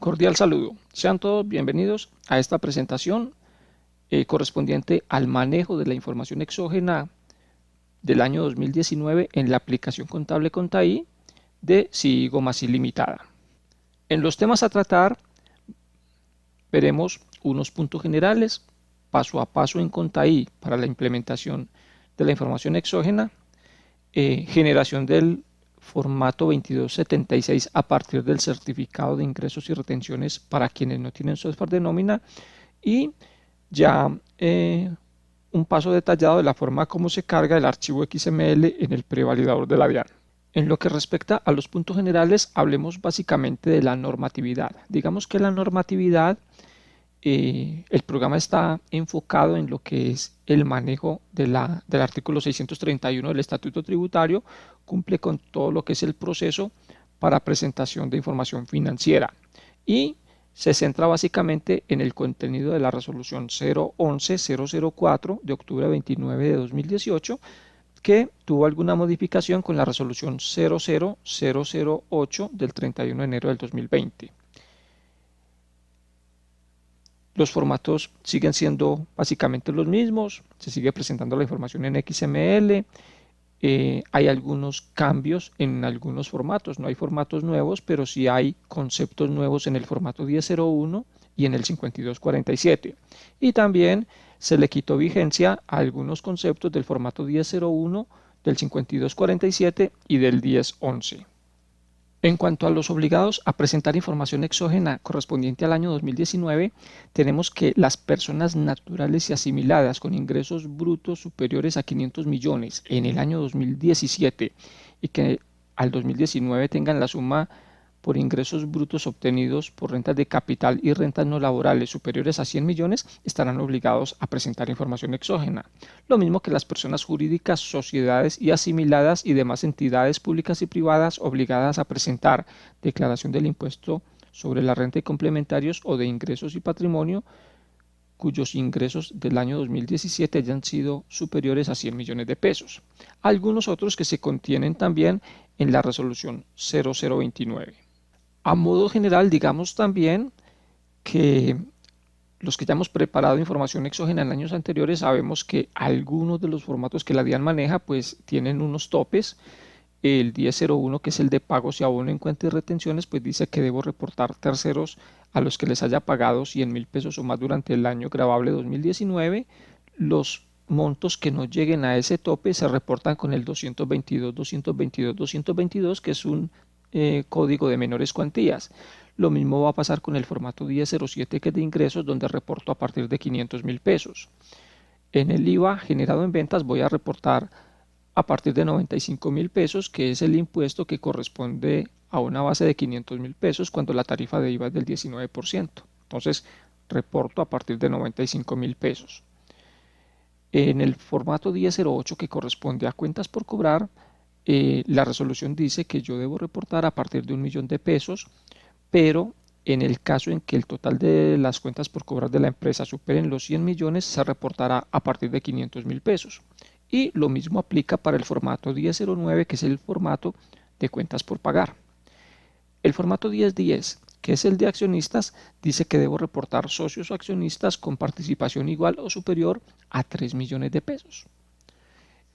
Cordial saludo. Sean todos bienvenidos a esta presentación correspondiente al manejo de la información exógena del año 2019 en la aplicación contable Contai de Sigo más Ilimitada. En los temas a tratar veremos unos puntos generales, paso a paso en Contai para la implementación de la información exógena, generación del formato 2276 a partir del certificado de ingresos y retenciones para quienes no tienen software de nómina y ya un paso detallado de la forma como se carga el archivo XML en el prevalidador de la DIAN. En lo que respecta a los puntos generales, hablemos básicamente de la normatividad. Digamos que la normatividad, el programa está enfocado en lo que es el manejo del artículo 631 del Estatuto Tributario, cumple con todo lo que es el proceso para presentación de información financiera y se centra básicamente en el contenido de la resolución 011-004 de octubre 29 de 2018, que tuvo alguna modificación con la resolución 00008 del 31 de enero del 2020. Los formatos siguen siendo básicamente los mismos, se sigue presentando la información en XML, hay algunos cambios en algunos formatos, no hay formatos nuevos, pero sí hay conceptos nuevos en el formato 10.01 y en el 5247. Y también se le quitó vigencia a algunos conceptos del formato 10.01, del 5247 y del 10.11. En cuanto a los obligados a presentar información exógena correspondiente al año 2019, tenemos que las personas naturales y asimiladas con ingresos brutos superiores a 500 millones en el año 2017 y que al 2019 tengan la suma por ingresos brutos obtenidos por rentas de capital y rentas no laborales superiores a 100 millones estarán obligados a presentar información exógena. Lo mismo que las personas jurídicas, sociedades y asimiladas y demás entidades públicas y privadas obligadas a presentar declaración del impuesto sobre la renta y complementarios o de ingresos y patrimonio cuyos ingresos del año 2017 hayan sido superiores a 100 millones de pesos. Algunos otros que se contienen también en la resolución 0029. A modo general, digamos también que los que ya hemos preparado información exógena en años anteriores sabemos que algunos de los formatos que la DIAN maneja pues tienen unos topes. El 10.01, que es el de pagos y abono en cuenta y retenciones, pues dice que debo reportar terceros a los que les haya pagado 100.000 pesos o más durante el año grabable 2019. Los montos que no lleguen a ese tope se reportan con el 222, 222, 222, que es un código de menores cuantías. Lo mismo va a pasar con el formato 1007, que es de ingresos, donde reporto a partir de 500.000 pesos. En el IVA generado en ventas voy a reportar a partir de 95.000 pesos, que es el impuesto que corresponde a una base de 500.000 pesos cuando la tarifa de IVA es del 19%. Entonces, reporto a partir de 95.000 pesos. En el formato 1008, que corresponde a cuentas por cobrar, la resolución dice que yo debo reportar a partir de 1.000.000 de pesos, pero en el caso en que el total de las cuentas por cobrar de la empresa superen los 100 millones, se reportará a partir de 500.000 pesos. Y lo mismo aplica para el formato 1009, que es el formato de cuentas por pagar. El formato 1010, que es el de accionistas, dice que debo reportar socios o accionistas con participación igual o superior a 3 millones de pesos.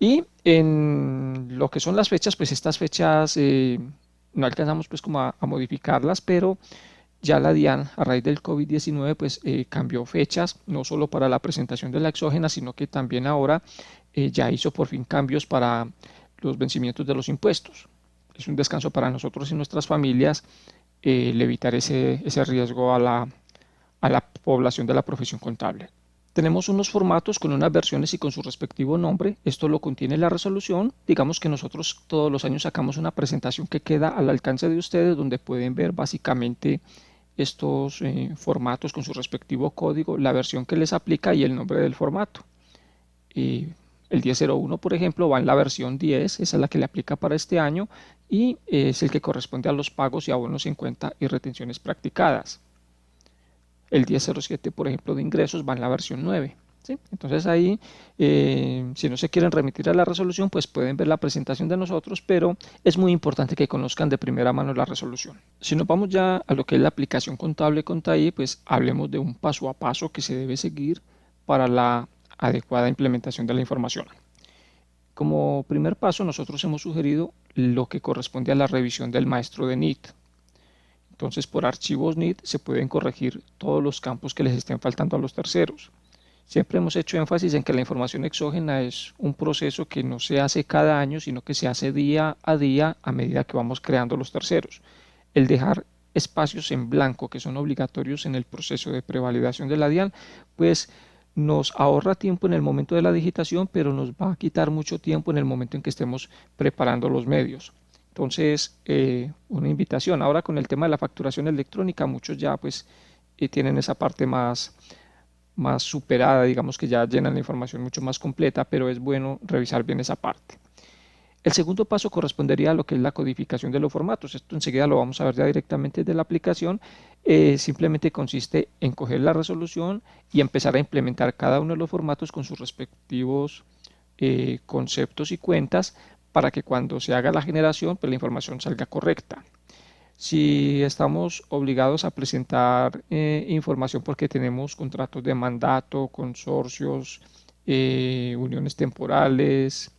Y en lo que son las fechas, pues estas fechas no alcanzamos pues como a modificarlas, pero ya la DIAN a raíz del COVID-19 pues cambió fechas, no solo para la presentación de la exógena, sino que también ahora ya hizo por fin cambios para los vencimientos de los impuestos. Es un descanso para nosotros y nuestras familias el evitar ese riesgo a la población de la profesión contable. Tenemos unos formatos con unas versiones y con su respectivo nombre. Esto lo contiene la resolución. Digamos que nosotros todos los años sacamos una presentación que queda al alcance de ustedes, donde pueden ver básicamente estos formatos con su respectivo código, la versión que les aplica y el nombre del formato. El 10.01, por ejemplo, va en la versión 10, esa es la que le aplica para este año y es el que corresponde a los pagos y abonos en cuenta y retenciones practicadas. El 10.07, por ejemplo, de ingresos va en la versión 9. ¿sí? Entonces ahí, si no se quieren remitir a la resolución, pues pueden ver la presentación de nosotros, pero es muy importante que conozcan de primera mano la resolución. Si nos vamos ya a lo que es la aplicación contable con TAI, pues hablemos de un paso a paso que se debe seguir para la adecuada implementación de la información. Como primer paso, nosotros hemos sugerido lo que corresponde a la revisión del maestro de NIT. Entonces, por archivos NIT se pueden corregir todos los campos que les estén faltando a los terceros. Siempre hemos hecho énfasis en que la información exógena es un proceso que no se hace cada año, sino que se hace día a medida que vamos creando los terceros. El dejar espacios en blanco que son obligatorios en el proceso de prevalidación de la DIAN, pues nos ahorra tiempo en el momento de la digitación, pero nos va a quitar mucho tiempo en el momento en que estemos preparando los medios. Entonces, una invitación. Ahora con el tema de la facturación electrónica, muchos ya pues tienen esa parte más superada, digamos que ya llenan la información mucho más completa, pero es bueno revisar bien esa parte. El segundo paso correspondería a lo que es la codificación de los formatos. Esto enseguida lo vamos a ver ya directamente de la aplicación. Simplemente consiste en coger la resolución y empezar a implementar cada uno de los formatos con sus respectivos conceptos y cuentas para que cuando se haga la generación, pues la información salga correcta. Si estamos obligados a presentar información porque tenemos contratos de mandato, consorcios, uniones temporales,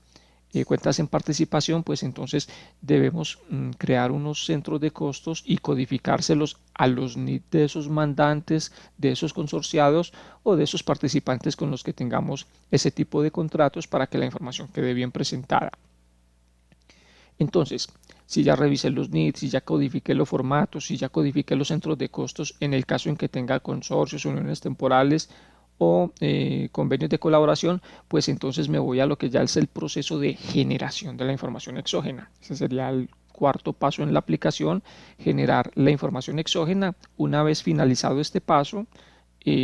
cuentas en participación, pues entonces debemos crear unos centros de costos y codificárselos a los NIT de esos mandantes, de esos consorciados o de esos participantes con los que tengamos ese tipo de contratos para que la información quede bien presentada. Entonces, si ya revisé los NIT, si ya codifiqué los formatos, si ya codifiqué los centros de costos en el caso en que tenga consorcios, uniones temporales o convenios de colaboración, pues entonces me voy a lo que ya es el proceso de generación de la información exógena. Ese sería el cuarto paso en la aplicación, generar la información exógena. Una vez finalizado este paso,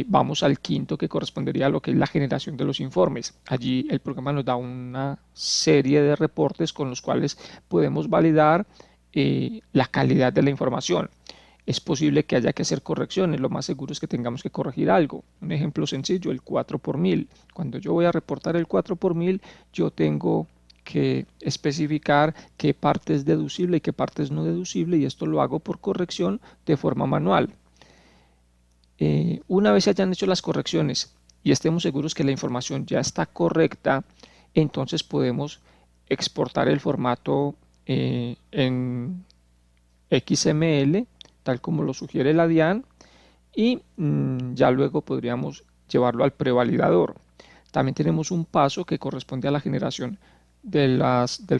vamos al quinto, que correspondería a lo que es la generación de los informes. Allí el programa nos da una serie de reportes con los cuales podemos validar la calidad de la información. Es posible que haya que hacer correcciones, lo más seguro es que tengamos que corregir algo. Un ejemplo sencillo, el 4 por 1000. Cuando yo voy a reportar el 4 por 1000, yo tengo que especificar qué parte es deducible y qué parte es no deducible, y esto lo hago por corrección de forma manual. Una vez se hayan hecho las correcciones y estemos seguros que la información ya está correcta, entonces podemos exportar el formato en XML, tal como lo sugiere la DIAN, y ya luego podríamos llevarlo al prevalidador. También tenemos un paso que corresponde a la generación del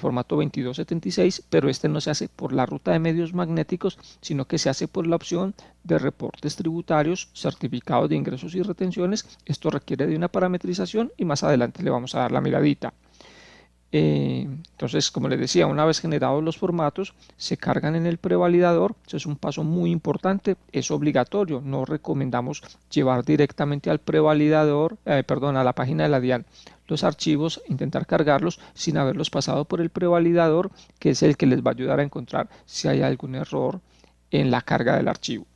formato 2276, pero este no se hace por la ruta de medios magnéticos, sino que se hace por la opción de reportes tributarios, certificados de ingresos y retenciones. Esto requiere de una parametrización y más adelante le vamos a dar la miradita. Entonces, como les decía, una vez generados los formatos, se cargan en el prevalidador. Eso es un paso muy importante, es obligatorio. No recomendamos llevar directamente al prevalidador, perdón, a la página de la DIAN los archivos, intentar cargarlos sin haberlos pasado por el prevalidador, que es el que les va a ayudar a encontrar si hay algún error en la carga del archivo.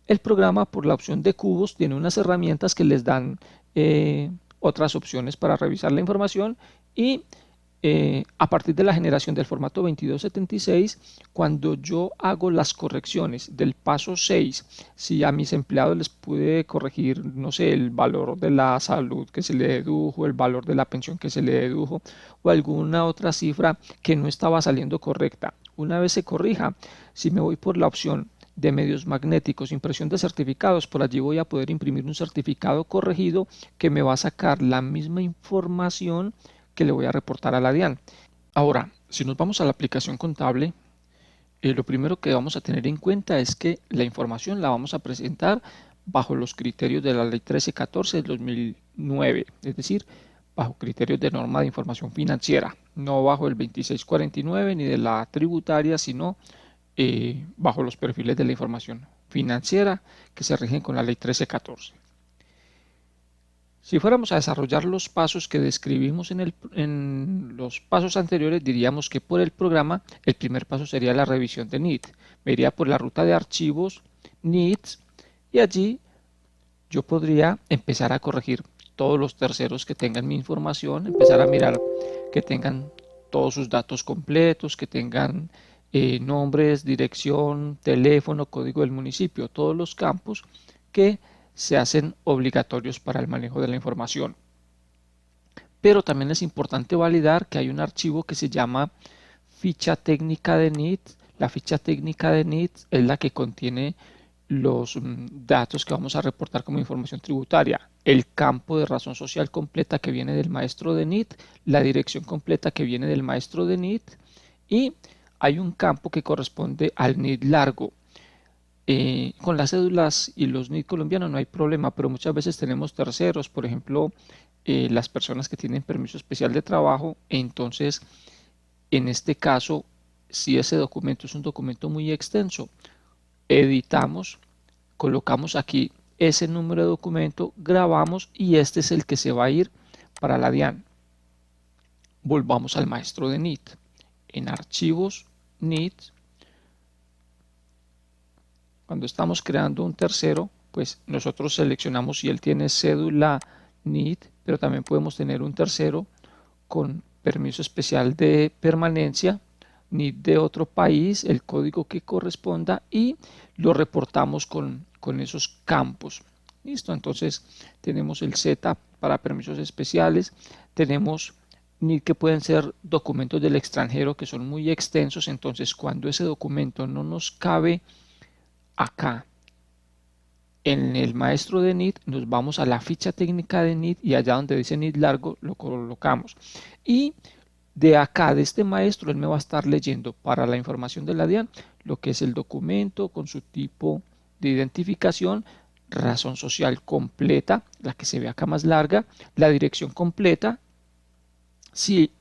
El programa, por la opción de cubos, tiene unas herramientas que les dan otras opciones para revisar la información, y a partir de la generación del formato 2276, cuando yo hago las correcciones del paso 6, si a mis empleados les pude corregir, no sé, el valor de la salud que se le dedujo, el valor de la pensión que se le dedujo o alguna otra cifra que no estaba saliendo correcta, una vez se corrija, si me voy por la opción de medios magnéticos, impresión de certificados, por allí voy a poder imprimir un certificado corregido que me va a sacar la misma información que le voy a reportar a la DIAN. Ahora, si nos vamos a la aplicación contable, lo primero que vamos a tener en cuenta es que la información la vamos a presentar bajo los criterios de la Ley 1314 del 2009, es decir, bajo criterios de norma de información financiera, no bajo el 2649 ni de la tributaria, sino bajo los perfiles de la información financiera que se rigen con la Ley 1314. Si fuéramos a desarrollar los pasos que describimos en los pasos anteriores, diríamos que por el programa el primer paso sería la revisión de NIT. Me iría por la ruta de archivos NIT y allí yo podría empezar a corregir todos los terceros que tengan mi información, empezar a mirar que tengan todos sus datos completos, que tengan nombres, dirección, teléfono, código del municipio, todos los campos que se hacen obligatorios para el manejo de la información. Pero también es importante validar que hay un archivo que se llama ficha técnica de NIT. La ficha técnica de NIT es la que contiene los datos que vamos a reportar como información tributaria, el campo de razón social completa que viene del maestro de NIT, la dirección completa que viene del maestro de NIT, y hay un campo que corresponde al NIT largo. Con las cédulas y los NIT colombianos no hay problema, pero muchas veces tenemos terceros, por ejemplo, las personas que tienen permiso especial de trabajo. Entonces, en este caso, si ese documento es un documento muy extenso, editamos, colocamos aquí ese número de documento, grabamos y este es el que se va a ir para la DIAN. Volvamos al maestro de NIT. En archivos NIT, cuando estamos creando un tercero, pues nosotros seleccionamos si él tiene cédula NIT, pero también podemos tener un tercero con permiso especial de permanencia, NIT de otro país, el código que corresponda, y lo reportamos con esos campos. Listo, entonces tenemos el Z para permisos especiales, tenemos NIT que pueden ser documentos del extranjero que son muy extensos. Entonces cuando ese documento no nos cabe acá en el maestro de NIT, nos vamos a la ficha técnica de NIT y allá donde dice NIT largo lo colocamos. Y de acá, de este maestro, él me va a estar leyendo para la información de la DIAN lo que es el documento con su tipo de identificación, razón social completa, la que se ve acá más larga, la dirección completa. Si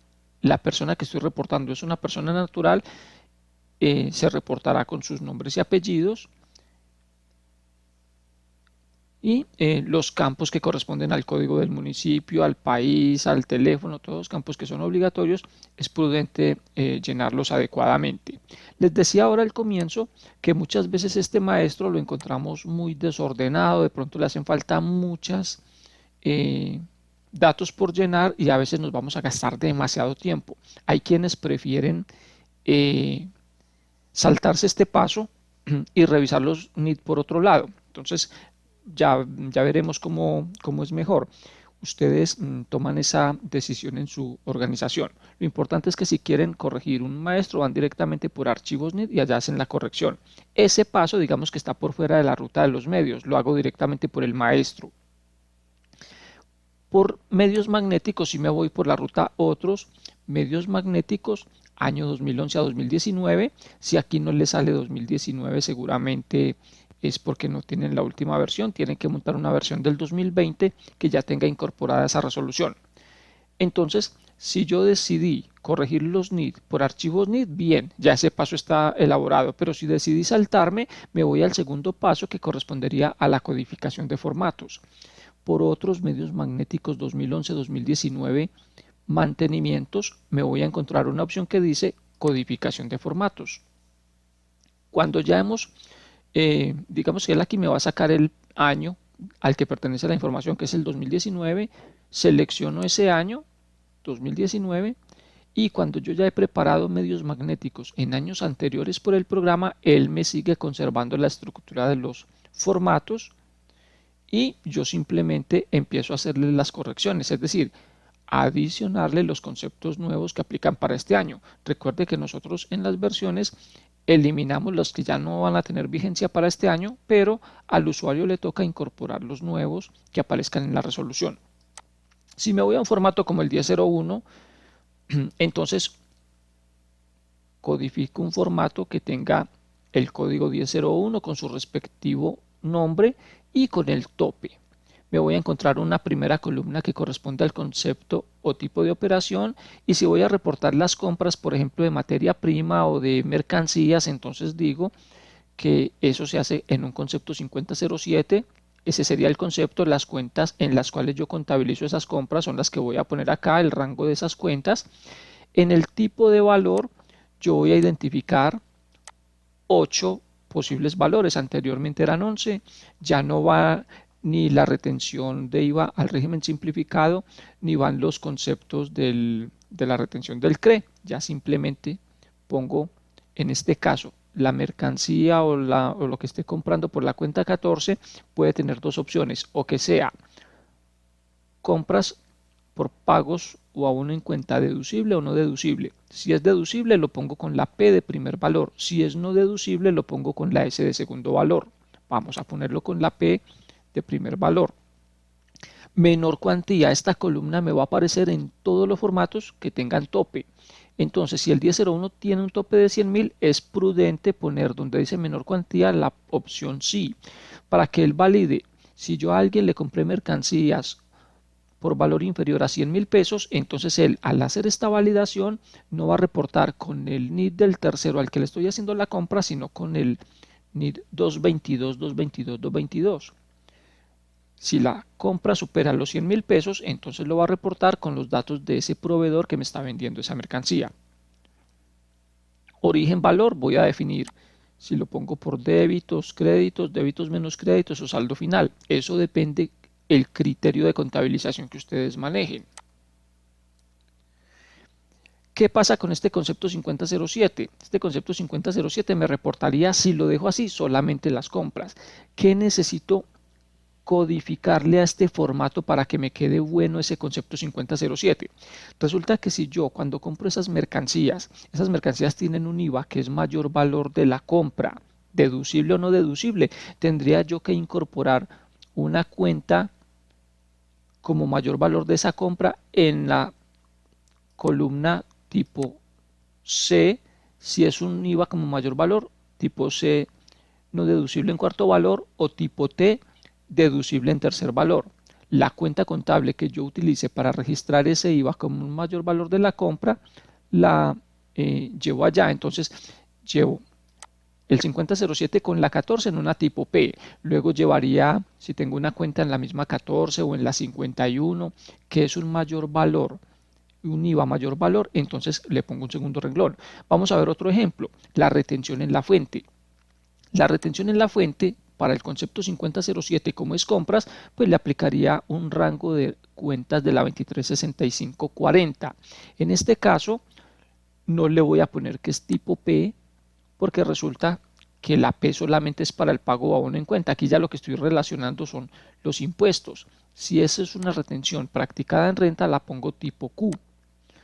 la persona que estoy reportando es una persona natural, se reportará con sus nombres y apellidos, y los campos que corresponden al código del municipio, al país, al teléfono, todos los campos que son obligatorios, es prudente llenarlos adecuadamente. Les decía ahora al comienzo que muchas veces este maestro lo encontramos muy desordenado, de pronto le hacen falta muchas datos por llenar y a veces nos vamos a gastar demasiado tiempo. Hay quienes prefieren saltarse este paso y revisar los NIT por otro lado. Entonces, ya veremos cómo es mejor. Ustedes toman esa decisión en su organización. Lo importante es que si quieren corregir un maestro, van directamente por archivos NIT y allá hacen la corrección. Ese paso, digamos que está por fuera de la ruta de los medios, lo hago directamente por el maestro. Por medios magnéticos, si me voy por la ruta otros, medios magnéticos, año 2011 a 2019. Si aquí no le sale 2019, seguramente es porque no tienen la última versión. Tienen que montar una versión del 2020 que ya tenga incorporada esa resolución. Entonces, si yo decidí corregir los NIT por archivos NIT, bien, ya ese paso está elaborado. Pero si decidí saltarme, me voy al segundo paso que correspondería a la codificación de formatos. Por otros medios magnéticos 2011-2019 mantenimientos, me voy a encontrar una opción que dice codificación de formatos. Cuando ya hemos, digamos que él aquí me va a sacar el año al que pertenece la información, que es el 2019, selecciono ese año, 2019, y cuando yo ya he preparado medios magnéticos en años anteriores por el programa, él me sigue conservando la estructura de los formatos y yo simplemente empiezo a hacerle las correcciones, es decir, adicionarle los conceptos nuevos que aplican para este año. Recuerde que nosotros en las versiones eliminamos los que ya no van a tener vigencia para este año, pero al usuario le toca incorporar los nuevos que aparezcan en la resolución. Si me voy a un formato como el 1001, entonces codifico un formato que tenga el código 1001 con su respectivo nombre y con el tope. Me voy a encontrar una primera columna que corresponde al concepto o tipo de operación, y si voy a reportar las compras, por ejemplo, de materia prima o de mercancías, entonces digo que eso se hace en un concepto 5007. Ese sería el concepto. Las cuentas en las cuales yo contabilizo esas compras son las que voy a poner acá, el rango de esas cuentas. En el tipo de valor yo voy a identificar 8 posibles valores, anteriormente eran 11, ya no va ni la retención de IVA al régimen simplificado, ni van los conceptos de la retención del CRE. Ya simplemente pongo, en este caso, la mercancía o lo que esté comprando por la cuenta 14 puede tener dos opciones, o que sea compras por pagos o aún en cuenta deducible o no deducible. Si es deducible lo pongo con la P de primer valor, si es no deducible lo pongo con la S de segundo valor. Vamos a ponerlo con la P de primer valor. Menor cuantía, esta columna me va a aparecer en todos los formatos que tengan tope. Entonces, si el 1001 tiene un tope de 100.000, es prudente poner donde dice menor cuantía la opción sí, para que él valide. Si yo a alguien le compré mercancías por valor inferior a 100.000 pesos, entonces él al hacer esta validación no va a reportar con el NID del tercero al que le estoy haciendo la compra, sino con el NID 222, 222, 222. Si la compra supera los 100.000 pesos, entonces lo va a reportar con los datos de ese proveedor que me está vendiendo esa mercancía. Origen valor, voy a definir si lo pongo por débitos, créditos, débitos menos créditos o saldo final. Eso depende el criterio de contabilización que ustedes manejen. ¿Qué pasa con este concepto 5007? Este concepto 5007 me reportaría, si lo dejo así, solamente las compras. ¿Qué necesito codificarle a este formato para que me quede bueno ese concepto 5007? Resulta que si yo cuando compro esas mercancías tienen un IVA que es mayor valor de la compra, deducible o no deducible, tendría yo que incorporar una cuenta como mayor valor de esa compra en la columna tipo C, si es un IVA como mayor valor, tipo C no deducible en cuarto valor, o tipo T deducible en tercer valor. La cuenta contable que yo utilice para registrar ese IVA como un mayor valor de la compra la llevo allá. Entonces llevo el 5007 con la 14 en una tipo P. Luego llevaría, si tengo una cuenta en la misma 14 o en la 51, que es un mayor valor, un IVA mayor valor, entonces le pongo un segundo renglón. Vamos a ver otro ejemplo, la retención en la fuente. La retención en la fuente para el concepto 5007, como es compras, pues le aplicaría un rango de cuentas de la 236540. En este caso, no le voy a poner que es tipo P, porque resulta que la P solamente es para el pago a uno en cuenta. Aquí ya lo que estoy relacionando son los impuestos. Si esa es una retención practicada en renta, la pongo tipo Q.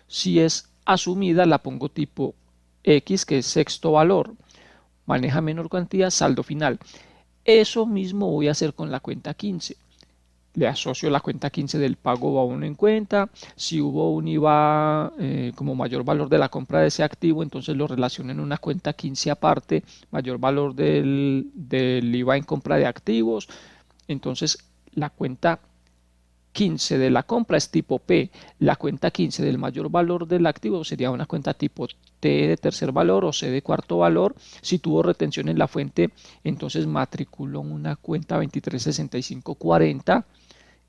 Si es asumida, la pongo tipo X, que es sexto valor. Maneja menor cuantía, saldo final. Eso mismo voy a hacer con la cuenta 15. Le asocio la cuenta 15 del pago a uno en cuenta. Si hubo un IVA como mayor valor de la compra de ese activo, entonces lo relaciono en una cuenta 15 aparte, mayor valor del IVA en compra de activos. Entonces la cuenta 15 de la compra es tipo P. La cuenta 15 del mayor valor del activo sería una cuenta tipo T de tercer valor o C de cuarto valor. Si tuvo retención en la fuente, entonces matriculó una cuenta 236540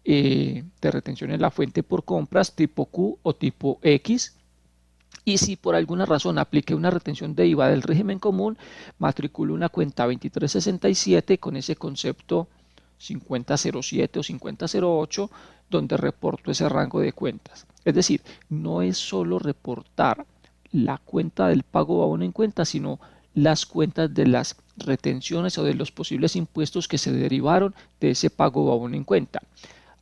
de retención en la fuente por compras tipo Q o tipo X. Y si por alguna razón apliqué una retención de IVA del régimen común, matriculo una cuenta 2367 con ese concepto 5007 o 5008, donde reporto ese rango de cuentas. Es decir, no es solo reportar la cuenta del pago a uno en cuenta, sino las cuentas de las retenciones o de los posibles impuestos que se derivaron de ese pago a uno en cuenta.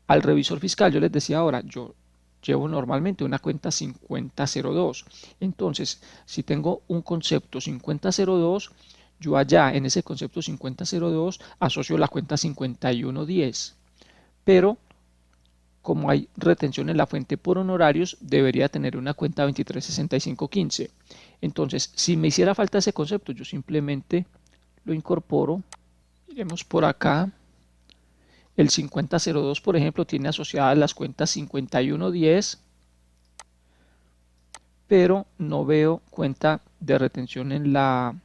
Al revisor fiscal, yo les decía ahora, yo llevo normalmente una cuenta 5002. Entonces, si tengo un concepto 5002, yo allá en ese concepto 5002 asocio la cuenta 5110. Pero como hay retención en la fuente por honorarios, debería tener una cuenta 236515. Entonces, si me hiciera falta ese concepto, yo simplemente lo incorporo. Iremos por acá. El 5002, por ejemplo, tiene asociadas las cuentas 5110, pero no veo cuenta de retención en la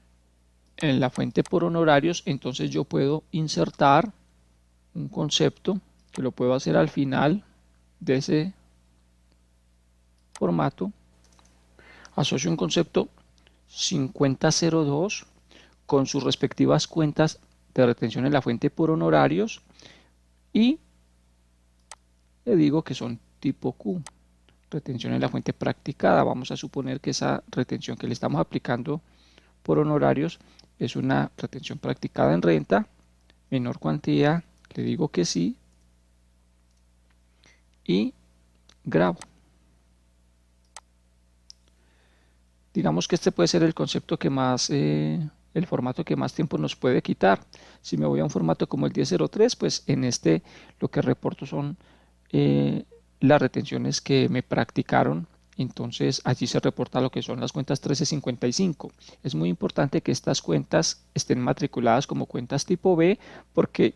fuente por honorarios. Entonces yo puedo insertar un concepto que lo puedo hacer al final de ese formato. Asocio un concepto 5002 con sus respectivas cuentas de retención en la fuente por honorarios y le digo que son tipo Q. Retención en la fuente practicada. Vamos a suponer que esa retención que le estamos aplicando por honorarios es una retención practicada en renta, menor cuantía, le digo que sí y grabo. Digamos que este puede ser el concepto que más, el formato que más tiempo nos puede quitar. Si me voy a un formato como el 1003, pues en este lo que reporto son las retenciones que me practicaron. Entonces allí se reporta lo que son las cuentas 1355. Es muy importante que estas cuentas estén matriculadas como cuentas tipo B, porque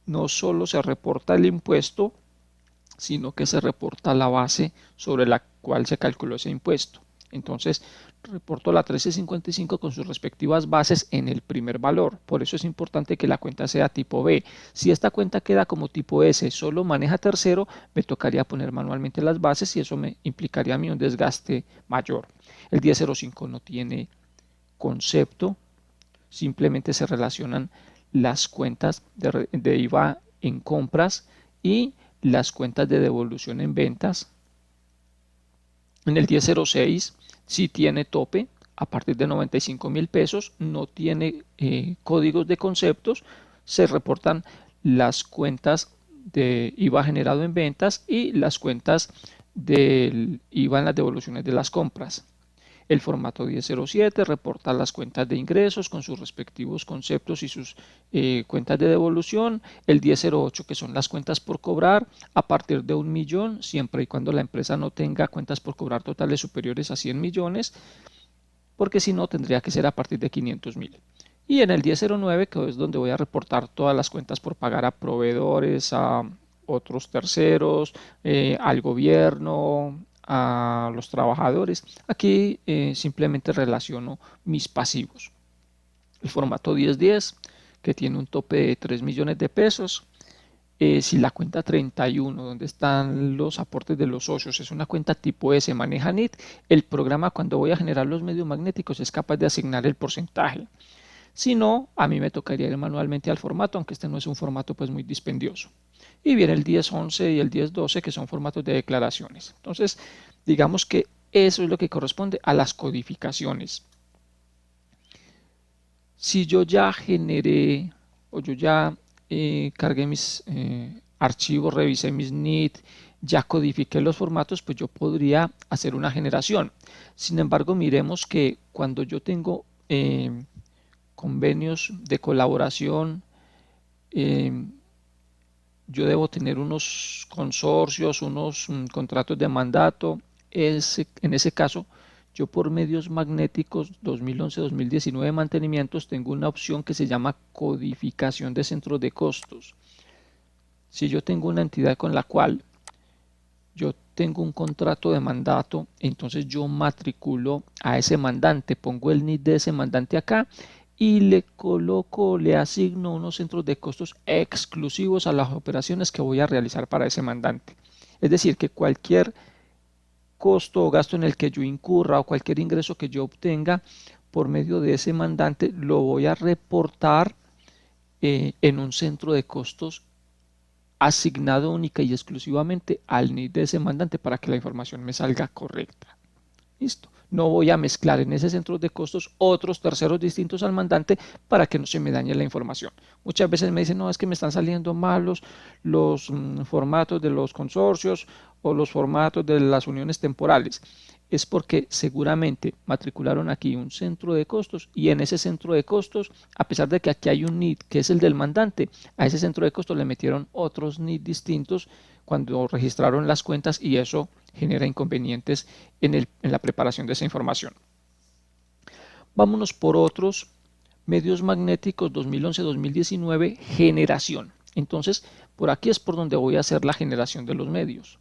no solo se reporta el impuesto, sino que se reporta la base sobre la cual se calculó ese impuesto. Entonces, reporto la 1355 con sus respectivas bases en el primer valor. Por eso es importante que la cuenta sea tipo B. Si esta cuenta queda como tipo S, solo maneja tercero, me tocaría poner manualmente las bases y eso me implicaría a mí un desgaste mayor. El 1005 no tiene concepto, simplemente se relacionan las cuentas de IVA en compras y las cuentas de devolución en ventas. En el 1006 sí tiene tope a partir de 95.000 pesos, no tiene códigos de conceptos, se reportan las cuentas de IVA generado en ventas y las cuentas del IVA en las devoluciones de las compras. El formato 1007 reporta las cuentas de ingresos con sus respectivos conceptos y sus cuentas de devolución. El 1008 que son las cuentas por cobrar a partir de 1.000.000, siempre y cuando la empresa no tenga cuentas por cobrar totales superiores a 100 millones, porque si no tendría que ser a partir de 500.000. Y en el 1009, que es donde voy a reportar todas las cuentas por pagar a proveedores, a otros terceros, al gobierno, a los trabajadores. Aquí simplemente relaciono mis pasivos. El formato 1010, que tiene un tope de 3 millones de pesos. Si la cuenta 31, donde están los aportes de los socios, es una cuenta tipo S, maneja NIT, el programa cuando voy a generar los medios magnéticos es capaz de asignar el porcentaje. Si no, a mí me tocaría ir manualmente al formato, aunque este no es un formato pues muy dispendioso. Y viene el 1011 y el 1012, que son formatos de declaraciones. Entonces, digamos que eso es lo que corresponde a las codificaciones. Si yo ya generé o yo ya cargué mis archivos, revisé mis NIT, ya codifiqué los formatos, pues yo podría hacer una generación. Sin embargo, miremos que cuando yo tengo convenios de colaboración, yo debo tener unos consorcios, unos contratos de mandato. En ese caso, yo por medios magnéticos 2011-2019 mantenimientos tengo una opción que se llama codificación de centros de costos. Si yo tengo una entidad con la cual yo tengo un contrato de mandato, entonces yo matriculo a ese mandante, pongo el NID de ese mandante acá y le coloco, le asigno unos centros de costos exclusivos a las operaciones que voy a realizar para ese mandante. Es decir, que cualquier costo o gasto en el que yo incurra o cualquier ingreso que yo obtenga por medio de ese mandante lo voy a reportar en un centro de costos asignado única y exclusivamente al NID de ese mandante para que la información me salga correcta. Listo. No voy a mezclar en ese centro de costos otros terceros distintos al mandante para que no se me dañe la información. Muchas veces me dicen, no, es que me están saliendo malos los formatos de los consorcios o los formatos de las uniones temporales. Es porque seguramente matricularon aquí un centro de costos y en ese centro de costos, a pesar de que aquí hay un NID que es el del mandante, a ese centro de costos le metieron otros NID distintos cuando registraron las cuentas y eso genera inconvenientes en la preparación de esa información. Vámonos por otros medios magnéticos 2011-2019, generación. Entonces, por aquí es por donde voy a hacer la generación de los medios.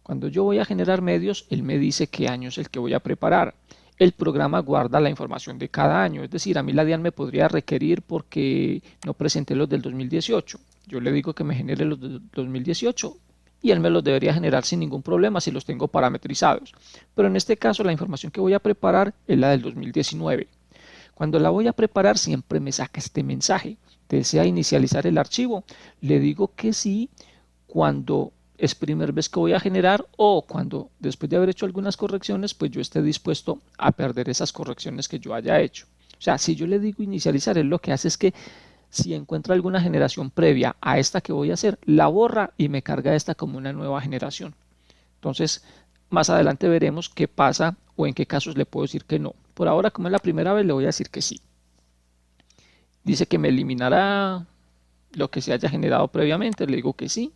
Cuando yo voy a generar medios, él me dice qué año es el que voy a preparar. El programa guarda la información de cada año, es decir, a mí la DIAN me podría requerir porque no presenté los del 2018. Yo le digo que me genere los del 2018 y él me los debería generar sin ningún problema si los tengo parametrizados. Pero en este caso la información que voy a preparar es la del 2019. Cuando la voy a preparar siempre me saca este mensaje. ¿Desea inicializar el archivo? Le digo que sí cuando es primera vez que voy a generar o cuando después de haber hecho algunas correcciones, pues yo esté dispuesto a perder esas correcciones que yo haya hecho. O sea, si yo le digo inicializar, él lo que hace es que si encuentra alguna generación previa a esta que voy a hacer, la borra y me carga esta como una nueva generación. Entonces, más adelante veremos qué pasa o en qué casos le puedo decir que no. Por ahora, como es la primera vez, le voy a decir que sí. Dice que me eliminará lo que se haya generado previamente, le digo que sí.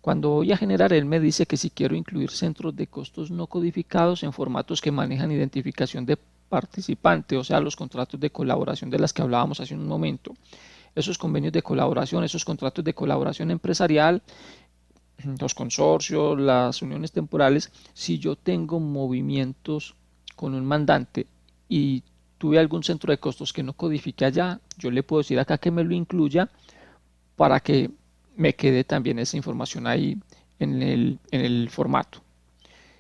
Cuando voy a generar, él me dice que si quiero incluir centros de costos no codificados en formatos que manejan identificación de participante, o sea, los contratos de colaboración de las que hablábamos hace un momento. Esos convenios de colaboración, esos contratos de colaboración empresarial, los consorcios, las uniones temporales, si yo tengo movimientos con un mandante y tuve algún centro de costos que no codifique allá, yo le puedo decir acá que me lo incluya para que me quede también esa información ahí en el formato.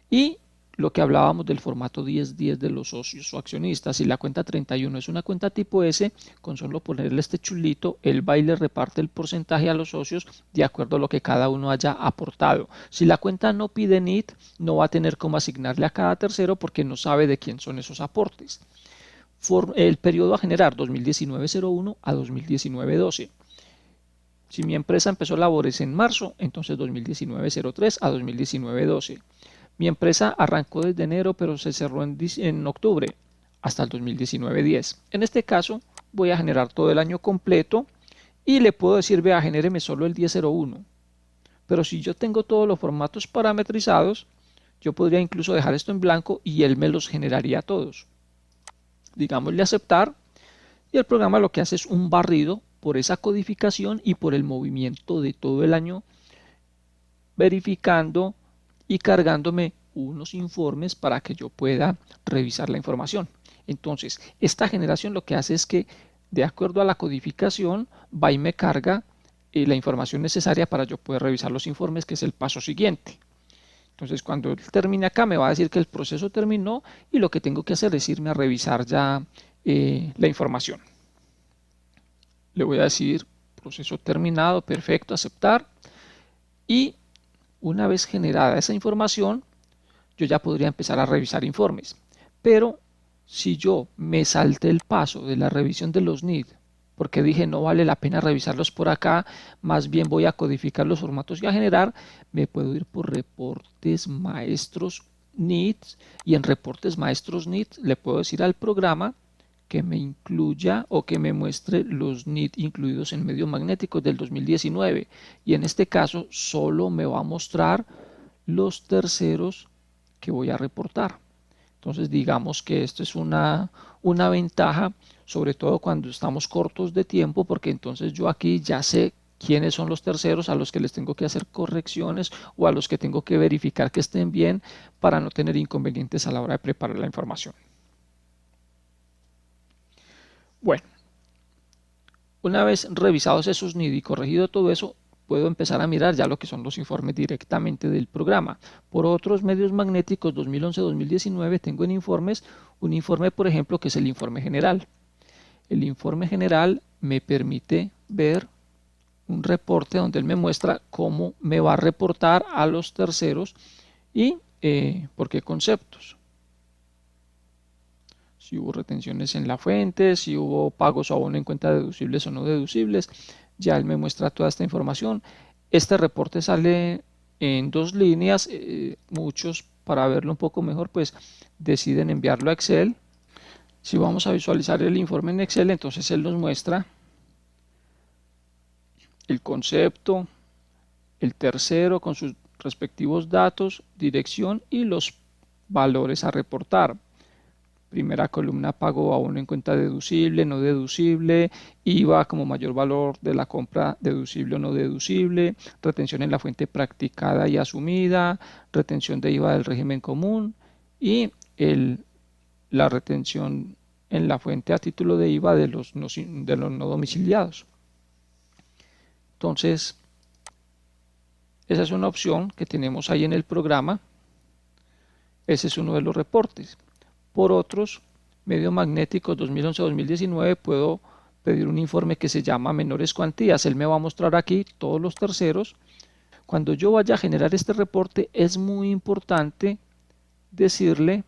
Y lo que hablábamos del formato 1010 de los socios o accionistas, si la cuenta 31 es una cuenta tipo S, con solo ponerle este chulito, el va y le reparte el porcentaje a los socios de acuerdo a lo que cada uno haya aportado. Si la cuenta no pide NIT, no va a tener cómo asignarle a cada tercero porque no sabe de quién son esos aportes. El periodo a generar 2019-01 a 2019-12. Si mi empresa empezó labores en marzo, entonces 2019-03 a 2019-12. Mi empresa arrancó desde enero, pero se cerró en octubre, hasta el 2019-10. En este caso, voy a generar todo el año completo y le puedo decir, vea, genéreme solo el 1001. Pero si yo tengo todos los formatos parametrizados, yo podría incluso dejar esto en blanco y él me los generaría todos. Digámosle aceptar y el programa lo que hace es un barrido por esa codificación y por el movimiento de todo el año, verificando y cargándome unos informes para que yo pueda revisar la información. Entonces, esta generación lo que hace es que, de acuerdo a la codificación, va y me carga la información necesaria para yo poder revisar los informes, que es el paso siguiente. Entonces, cuando él termine acá, me va a decir que el proceso terminó y lo que tengo que hacer es irme a revisar ya la información. Le voy a decir proceso terminado, perfecto, aceptar. Y una vez generada esa información, yo ya podría empezar a revisar informes. Pero si yo me salté el paso de la revisión de los NID, porque dije no vale la pena revisarlos por acá, más bien voy a codificar los formatos y a generar, me puedo ir por reportes maestros NID y en reportes maestros NID le puedo decir al programa que me incluya o que me muestre los NID incluidos en medios magnéticos del 2019 y en este caso solo me va a mostrar los terceros que voy a reportar. Entonces digamos que esto es una ventaja, sobre todo cuando estamos cortos de tiempo, porque entonces yo aquí ya sé quiénes son los terceros a los que les tengo que hacer correcciones o a los que tengo que verificar que estén bien para no tener inconvenientes a la hora de preparar la información. Bueno, una vez revisados esos NID y corregido todo eso, puedo empezar a mirar ya lo que son los informes directamente del programa. Por otros medios magnéticos 2011-2019 tengo en informes un informe, por ejemplo, que es el informe general. El informe general me permite ver un reporte donde él me muestra cómo me va a reportar a los terceros y por qué conceptos. Si hubo retenciones en la fuente, si hubo pagos o abono en cuenta deducibles o no deducibles, ya él me muestra toda esta información. Este reporte sale en 2 líneas, muchos para verlo un poco mejor pues deciden enviarlo a Excel. Si vamos a visualizar el informe en Excel, entonces él nos muestra el concepto, el tercero con sus respectivos datos, dirección y los valores a reportar. Primera columna, pago a uno en cuenta deducible, no deducible, IVA como mayor valor de la compra deducible o no deducible, retención en la fuente practicada y asumida, retención de IVA del régimen común y la retención en la fuente a título de IVA de los no domiciliados. Entonces, esa es una opción que tenemos ahí en el programa. Ese es uno de los reportes. Por otros, Medios magnéticos 2011-2019 puedo pedir un informe que se llama menores cuantías. Él me va a mostrar aquí todos los terceros. Cuando yo vaya a generar este reporte es muy importante decirle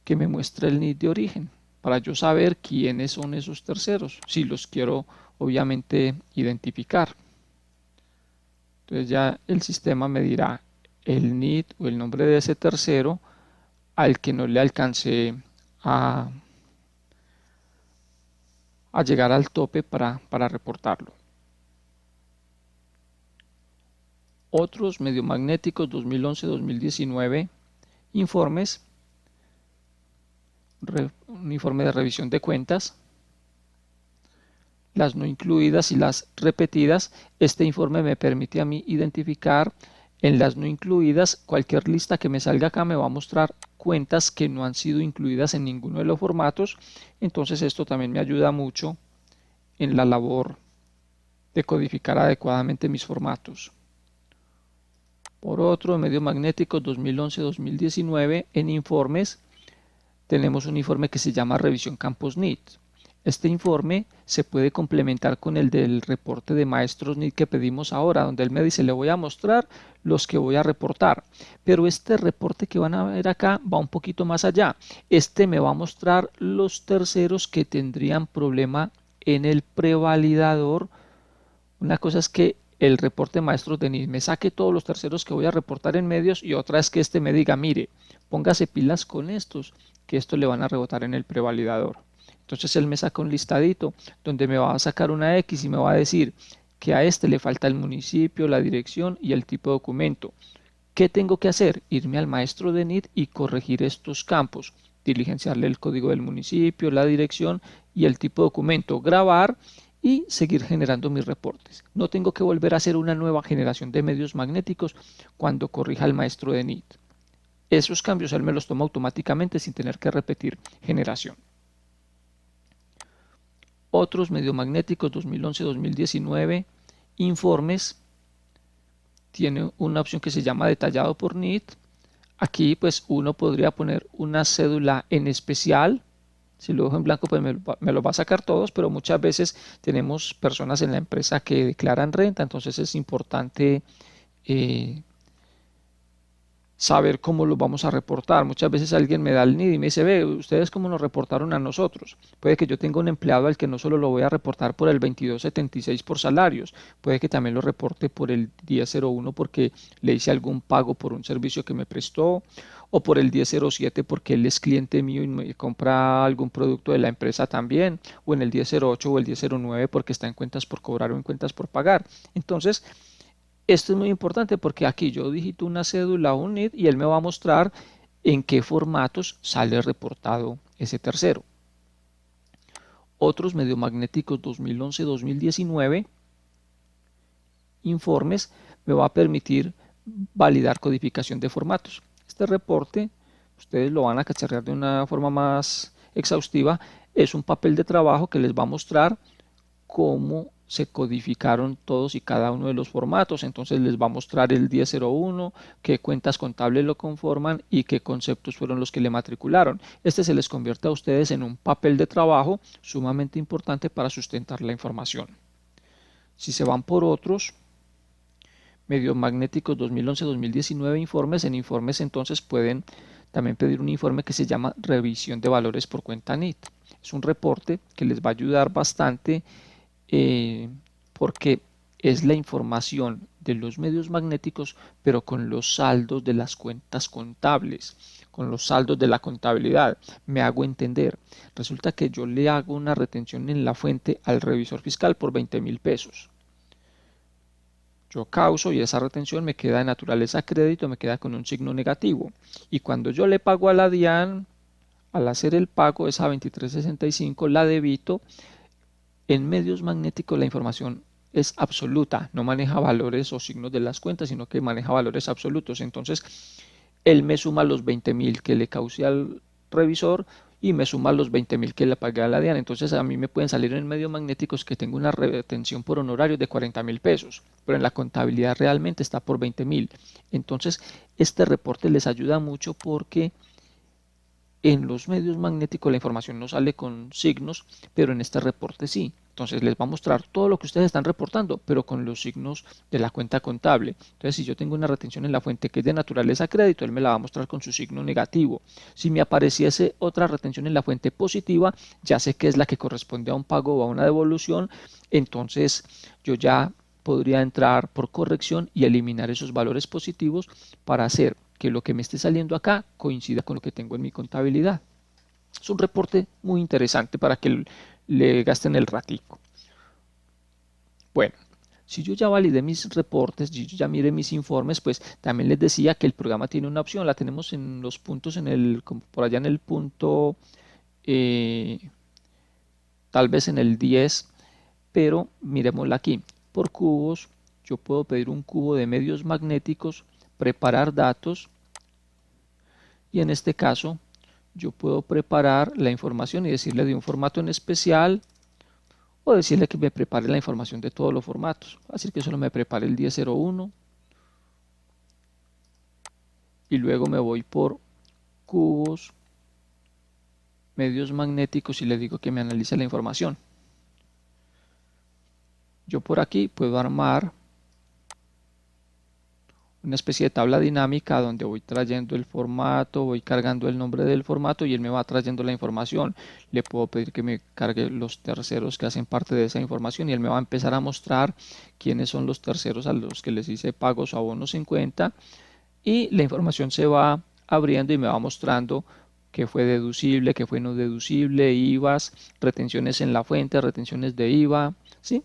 que me muestre el NID de origen para yo saber quiénes son esos terceros, si los quiero obviamente identificar. Entonces ya el sistema me dirá el NID o el nombre de ese tercero al que no le alcancé a, llegar al tope para reportarlo. Otros mediomagnéticos 2011-2019 informes, un informe de revisión de cuentas, las no incluidas y las repetidas. Este informe me permite a mí identificar en las no incluidas. Cualquier lista que me salga acá me va a mostrar cuentas que no han sido incluidas en ninguno de los formatos. Entonces esto también me ayuda mucho en la labor de codificar adecuadamente mis formatos. Por otro, medios magnéticos 2011-2019 en informes tenemos un informe que se llama revisión campos NIT. Este informe se puede complementar con el del reporte de maestros NIT que pedimos ahora, donde él me dice, le voy a mostrar los que voy a reportar. Pero este reporte que van a ver acá va un poquito más allá. Este me va a mostrar los terceros que tendrían problema en el prevalidador. Una cosa es que el reporte maestros de NIT me saque todos los terceros que voy a reportar en medios, y otra es que este me diga, mire, póngase pilas con estos, que estos le van a rebotar en el prevalidador. Entonces él me saca un listadito donde me va a sacar una X y me va a decir que a este le falta el municipio, la dirección y el tipo de documento. ¿Qué tengo que hacer? Irme al maestro de NIT y corregir estos campos, diligenciarle el código del municipio, la dirección y el tipo de documento, grabar y seguir generando mis reportes. No tengo que volver a hacer una nueva generación de medios magnéticos cuando corrija el maestro de NIT. Esos cambios él me los toma automáticamente sin tener que repetir generación. Otros mediomagnéticos 2011-2019 informes, tiene una opción que se llama detallado por NIT. Aquí pues uno podría poner una cédula en especial. Si lo dejo en blanco pues me lo va a sacar todos, pero muchas veces tenemos personas en la empresa que declaran renta, entonces es importante saber cómo lo vamos a reportar. Muchas veces alguien me da el NID y me dice, ve, ustedes cómo nos reportaron a nosotros. Puede que yo tenga un empleado al que no solo lo voy a reportar por el 2276 por salarios, puede que también lo reporte por el 1001 porque le hice algún pago por un servicio que me prestó, o por el 1007 porque él es cliente mío y me compra algún producto de la empresa también, o en el 1008 o el 1009 porque está en cuentas por cobrar o en cuentas por pagar. Entonces, esto es muy importante porque aquí yo digito una cédula o un NID y él me va a mostrar en qué formatos sale reportado ese tercero. Otros mediomagnéticos 2011-2019 informes me va a permitir validar codificación de formatos. Este reporte, ustedes lo van a cacharrear de una forma más exhaustiva, es un papel de trabajo que les va a mostrar cómo se codificaron todos y cada uno de los formatos. Entonces les va a mostrar el 1001, qué cuentas contables lo conforman y qué conceptos fueron los que le matricularon. Este se les convierte a ustedes en un papel de trabajo sumamente importante para sustentar la información. Si se van por otros medios magnéticos 2011-2019 informes, en informes entonces pueden también pedir un informe que se llama revisión de valores por cuenta NIT. Es un reporte que les va a ayudar bastante porque es la información de los medios magnéticos, pero con los saldos de las cuentas contables, con los saldos de la contabilidad. Me hago entender. Resulta que yo le hago una retención en la fuente al revisor fiscal por 20.000 pesos. Yo causo y esa retención me queda de naturaleza crédito, me queda con un signo negativo. Y cuando yo le pago a la DIAN, al hacer el pago, esa 2365 la debito. En medios magnéticos la información es absoluta, no maneja valores o signos de las cuentas, sino que maneja valores absolutos. Entonces, él me suma los 20.000 que le causé al revisor y me suma los 20.000 que le pagué a la DIAN. Entonces, a mí me pueden salir en medios magnéticos que tengo una retención por honorarios de 40.000 pesos, pero en la contabilidad realmente está por 20.000. Entonces, este reporte les ayuda mucho porque En los medios magnéticos la información no sale con signos, pero en este reporte sí. Entonces les va a mostrar todo lo que ustedes están reportando, pero con los signos de la cuenta contable. Entonces, si yo tengo una retención en la fuente que es de naturaleza crédito, él me la va a mostrar con su signo negativo. Si me apareciese otra retención en la fuente positiva, ya sé que es la que corresponde a un pago o a una devolución. Entonces, yo ya podría entrar por corrección y eliminar esos valores positivos para hacer que lo que me esté saliendo acá coincida con lo que tengo en mi contabilidad. Es un reporte muy interesante para que le gasten el ratico. Bueno, si yo ya validé mis reportes, si yo ya miré mis informes, pues también les decía que el programa tiene una opción, la tenemos en los puntos, por allá en el punto, eh, tal vez en el 10, pero miremosla aquí. Por cubos, yo puedo pedir un cubo de medios magnéticos, preparar datos, y en este caso yo puedo preparar la información y decirle de un formato en especial, o decirle que me prepare la información de todos los formatos. Así que solo me prepare el 1001 y luego me voy por cubos, medios magnéticos y le digo que me analice la información. Yo por aquí puedo armar una especie de tabla dinámica donde voy trayendo el formato, voy cargando el nombre del formato y él me va trayendo la información. Le puedo pedir que me cargue los terceros que hacen parte de esa información y él me va a empezar a mostrar quiénes son los terceros a los que les hice pagos o abonos en cuenta, y la información se va abriendo y me va mostrando qué fue deducible, qué fue no deducible, IVAs, retenciones en la fuente, retenciones de IVA, ¿sí?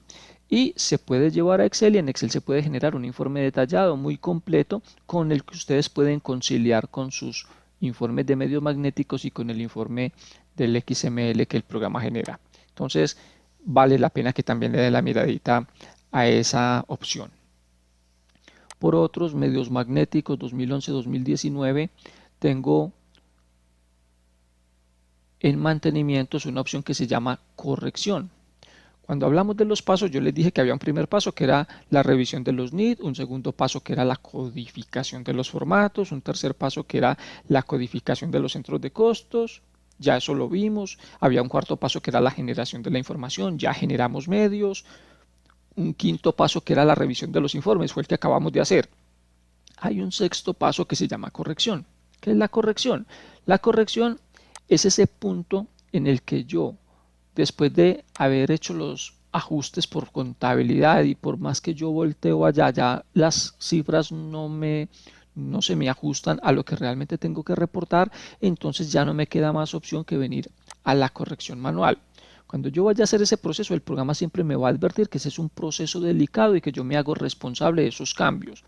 Y se puede llevar a Excel y en Excel se puede generar un informe detallado muy completo con el que ustedes pueden conciliar con sus informes de medios magnéticos y con el informe del XML que el programa genera. Entonces vale la pena que también le den la miradita a esa opción. Por otros medios magnéticos 2011-2019 tengo en mantenimientos una opción que se llama corrección. Cuando hablamos de los pasos, yo les dije que había un primer paso que era la revisión de los NID, un segundo paso que era la codificación de los formatos, un tercer paso que era la codificación de los centros de costos, ya eso lo vimos. Había un cuarto paso que era la generación de la información, ya generamos medios. Un quinto paso que era la revisión de los informes, fue el que acabamos de hacer. Hay un sexto paso que se llama corrección. ¿Qué es la corrección? La corrección es ese punto en el que yo, después de haber hecho los ajustes por contabilidad y por más que yo volteo allá, ya las cifras no se me ajustan a lo que realmente tengo que reportar, entonces ya no me queda más opción que venir a la corrección manual. Cuando yo vaya a hacer ese proceso, el programa siempre me va a advertir que ese es un proceso delicado y que yo me hago responsable de esos cambios.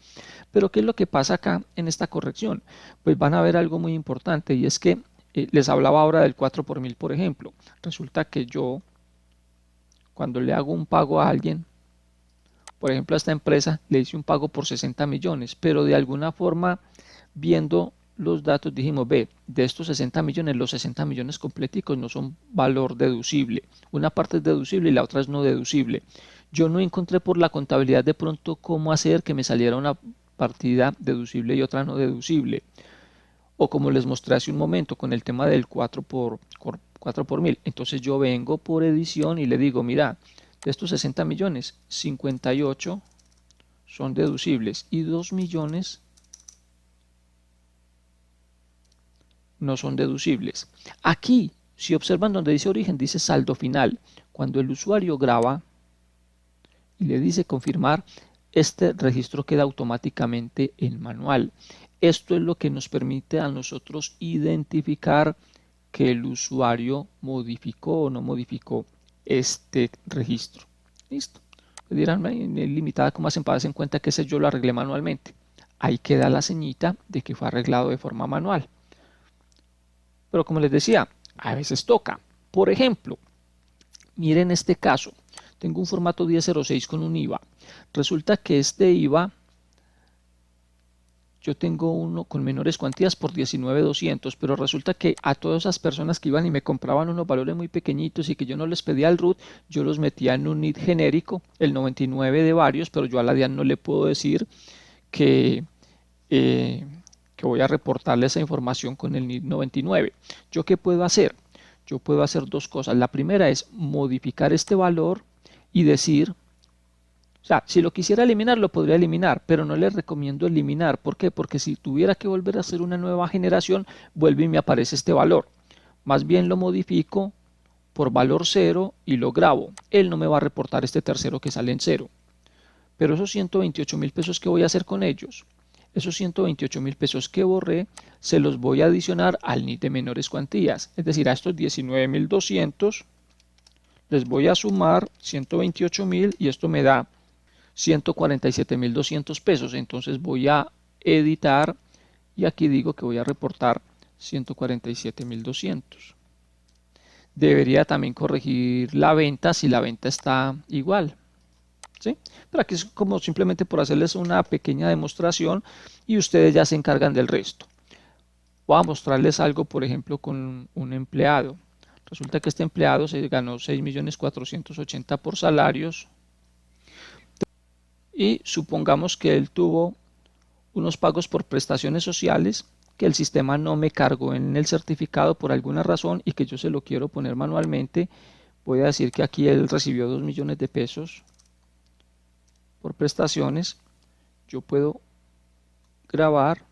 Pero ¿qué es lo que pasa acá en esta corrección? Pues van a ver algo muy importante, y es que les hablaba ahora del 4 por mil, por ejemplo. Resulta que yo, cuando le hago un pago a alguien, por ejemplo a esta empresa, le hice un pago por 60 millones, pero de alguna forma, viendo los datos, dijimos, ve, de estos 60 millones, los 60 millones completicos no son valor deducible. Una parte es deducible y la otra es no deducible. Yo no encontré por la contabilidad de pronto cómo hacer que me saliera una partida deducible y otra no deducible. O como les mostré hace un momento con el tema del 4 por mil. Entonces yo vengo por edición y le digo, mira, de estos 60 millones, 58 son deducibles y 2 millones no son deducibles. Aquí, si observan donde dice origen, dice saldo final. Cuando el usuario graba y le dice confirmar, este registro queda automáticamente en manual. Esto es lo que nos permite a nosotros identificar que el usuario modificó o no modificó este registro. Listo. Me dirán, limitada, ¿cómo hacen para darse en cuenta que ese yo lo arreglé manualmente? Ahí queda la ceñita de que fue arreglado de forma manual. Pero como les decía, a veces toca. Por ejemplo, miren este caso. Tengo un formato 1006 con un IVA. Resulta que este IVA, yo tengo uno con menores cuantías por 19,200, pero resulta que a todas esas personas que iban y me compraban unos valores muy pequeñitos y que yo no les pedía el RUT, yo los metía en un NID genérico, el 99 de varios, pero yo a la DIAN no le puedo decir que, que voy a reportarle esa información con el NID 99. ¿Yo qué puedo hacer? Yo puedo hacer dos cosas. La primera es modificar este valor y decir, o sea, si lo quisiera eliminar, lo podría eliminar, pero no le recomiendo eliminar. ¿Por qué? Porque si tuviera que volver a hacer una nueva generación, vuelve y me aparece este valor. Más bien lo modifico por valor 0 y lo grabo. Él no me va a reportar este tercero que sale en 0. Pero esos 128.000 pesos, ¿qué voy a hacer con ellos? Esos 128.000 pesos que borré, se los voy a adicionar al NID de menores cuantías. Es decir, a estos 19.200 les voy a sumar 128.000 y esto me da 147.200 pesos. Entonces voy a editar y aquí digo que voy a reportar 147.200. Debería también corregir la venta si la venta está igual. ¿Sí? Pero aquí es como simplemente por hacerles una pequeña demostración y ustedes ya se encargan del resto. Voy a mostrarles algo, por ejemplo, con un empleado. Resulta que este empleado se ganó 6.480.000 por salarios y supongamos que él tuvo unos pagos por prestaciones sociales que el sistema no me cargó en el certificado por alguna razón y que yo se lo quiero poner manualmente. Voy a decir que aquí él recibió 2 millones de pesos por prestaciones. Yo puedo grabar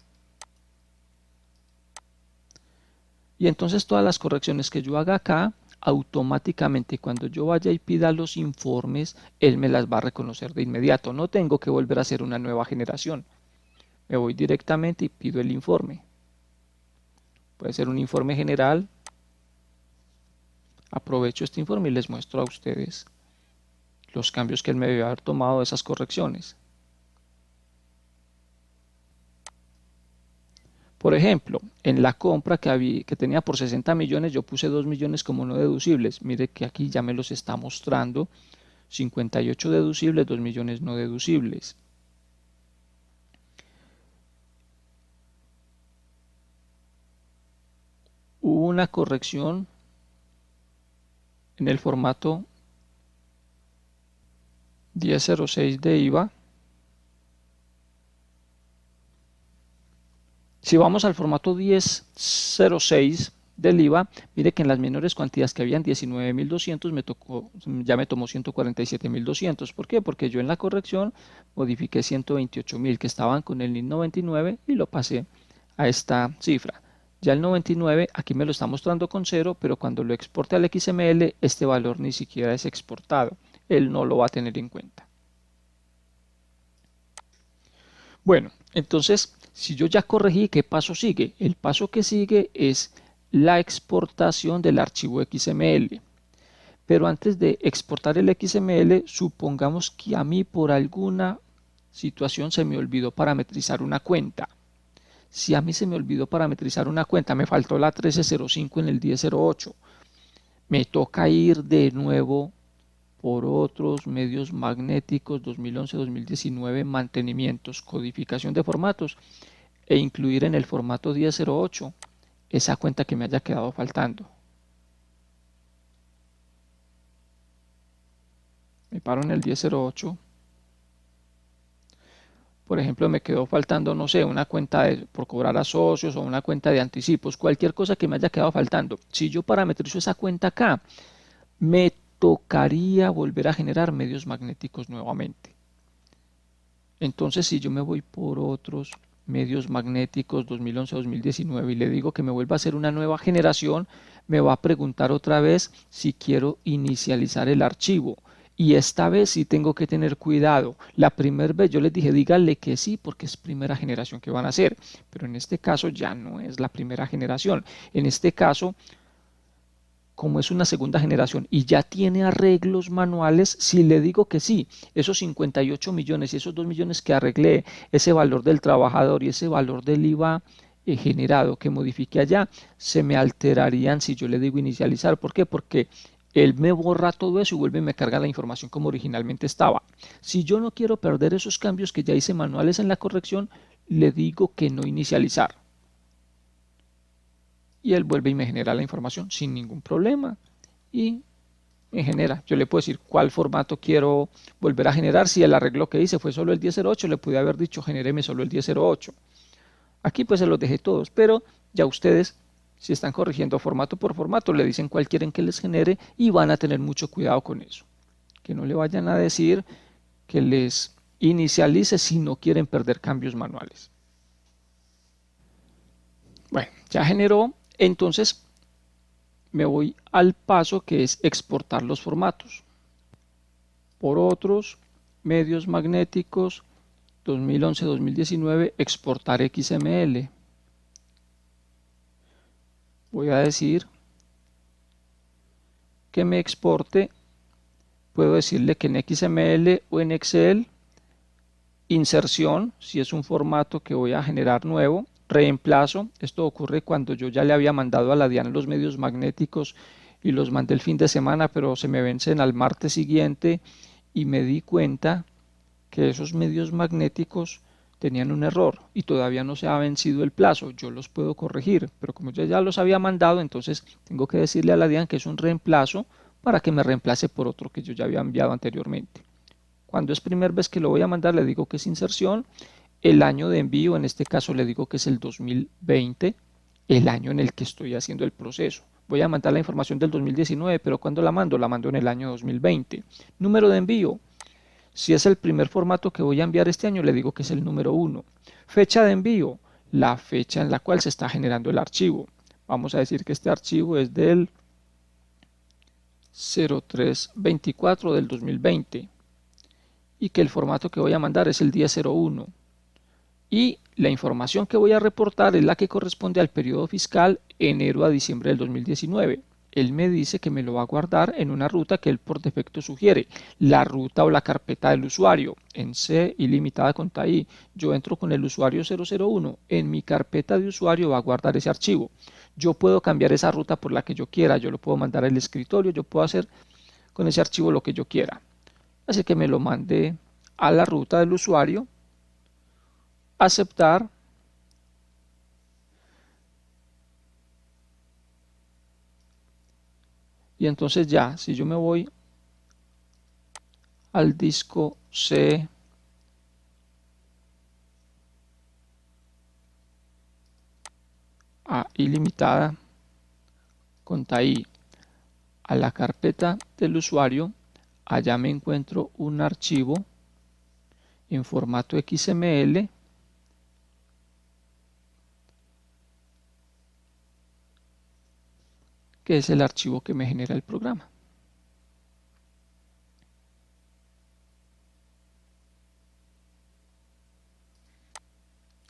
y entonces todas las correcciones que yo haga acá, automáticamente cuando yo vaya y pida los informes, él me las va a reconocer de inmediato. No tengo que volver a hacer una nueva generación. Me voy directamente y pido el informe. Puede ser un informe general. Aprovecho este informe y les muestro a ustedes los cambios que él me debe haber tomado de esas correcciones. Por ejemplo, en la compra que tenía por 60 millones, yo puse 2 millones como no deducibles. Mire que aquí ya me los está mostrando. 58 deducibles, 2 millones no deducibles. Hubo una corrección en el formato 1006 de IVA. Si vamos al formato 1006 del IVA, mire que en las menores cuantías que habían 19.200 ya me tomó 147.200. ¿Por qué? Porque yo en la corrección modifiqué 128.000 que estaban con el NID 99 y lo pasé a esta cifra. Ya el 99 aquí me lo está mostrando con 0, pero cuando lo exporte al XML, este valor ni siquiera es exportado. Él no lo va a tener en cuenta. Bueno, entonces, si yo ya corregí, ¿qué paso sigue? El paso que sigue es la exportación del archivo XML. Pero antes de exportar el XML, supongamos que a mí por alguna situación se me olvidó parametrizar una cuenta. Si a mí se me olvidó parametrizar una cuenta, me faltó la 1305 en el 1008, me toca ir de nuevo por otros medios magnéticos 2011-2019, mantenimientos, codificación de formatos e incluir en el formato 1008 esa cuenta que me haya quedado faltando. Me paro en el 1008. Por ejemplo, me quedó faltando, no sé, una cuenta por cobrar a socios o una cuenta de anticipos, cualquier cosa que me haya quedado faltando. Si yo parametrizo esa cuenta acá, me tocaría volver a generar medios magnéticos nuevamente. Entonces, si yo me voy por otros medios magnéticos 2011-2019 y le digo que me vuelva a hacer una nueva generación, me va a preguntar otra vez si quiero inicializar el archivo. Y esta vez sí tengo que tener cuidado. La primera vez yo les dije, díganle que sí, porque es primera generación que van a hacer. Pero en este caso ya no es la primera generación. En este caso, como es una segunda generación y ya tiene arreglos manuales, si le digo que sí, esos 58 millones y esos 2 millones que arreglé, ese valor del trabajador y ese valor del IVA generado que modifique allá, se me alterarían si yo le digo inicializar. ¿Por qué? Porque él me borra todo eso y vuelve y me carga la información como originalmente estaba. Si yo no quiero perder esos cambios que ya hice manuales en la corrección, le digo que no inicializar. Y él vuelve y me genera la información sin ningún problema y me genera. Yo le puedo decir cuál formato quiero volver a generar. Si el arreglo que hice fue solo el 1008, le pude haber dicho genéreme solo el 1008. Aquí pues se los dejé todos, pero ya ustedes, si están corrigiendo formato por formato, le dicen cuál quieren que les genere y van a tener mucho cuidado con eso. Que no le vayan a decir que les inicialice si no quieren perder cambios manuales. Bueno, ya generó, entonces me voy al paso que es exportar los formatos. Por otros medios magnéticos 2011-2019, exportar XML. Voy a decir que me exporte, puedo decirle que en XML o en Excel, inserción, si es un formato que voy a generar nuevo, reemplazo, esto ocurre cuando yo ya le había mandado a la DIAN los medios magnéticos y los mandé el fin de semana, pero se me vencen al martes siguiente y me di cuenta que esos medios magnéticos tenían un error y todavía no se ha vencido el plazo. Yo los puedo corregir, pero como yo ya los había mandado, entonces tengo que decirle a la DIAN que es un reemplazo para que me reemplace por otro que yo ya había enviado anteriormente. Cuando es primera vez que lo voy a mandar, le digo que es inserción. El año de envío, en este caso le digo que es el 2020, el año en el que estoy haciendo el proceso. Voy a mandar la información del 2019, pero cuando la mando? La mando en el año 2020. Número de envío. Si es el primer formato que voy a enviar este año, le digo que es el número 1. Fecha de envío, la fecha en la cual se está generando el archivo. Vamos a decir que este archivo es del 0324 del 2020 y que el formato que voy a mandar es el 1001. Y la información que voy a reportar es la que corresponde al periodo fiscal enero a diciembre del 2019. Él me dice que me lo va a guardar en una ruta que él por defecto sugiere, la ruta o la carpeta del usuario, en C ilimitada con TAI. Yo entro con el usuario 001, en mi carpeta de usuario va a guardar ese archivo. Yo puedo cambiar esa ruta por la que yo quiera, yo lo puedo mandar al escritorio, yo puedo hacer con ese archivo lo que yo quiera. Así que me lo mande a la ruta del usuario, aceptar. Y entonces ya, si yo me voy al disco C a ilimitada con TAI a la carpeta del usuario, allá me encuentro un archivo en formato XML que es el archivo que me genera el programa.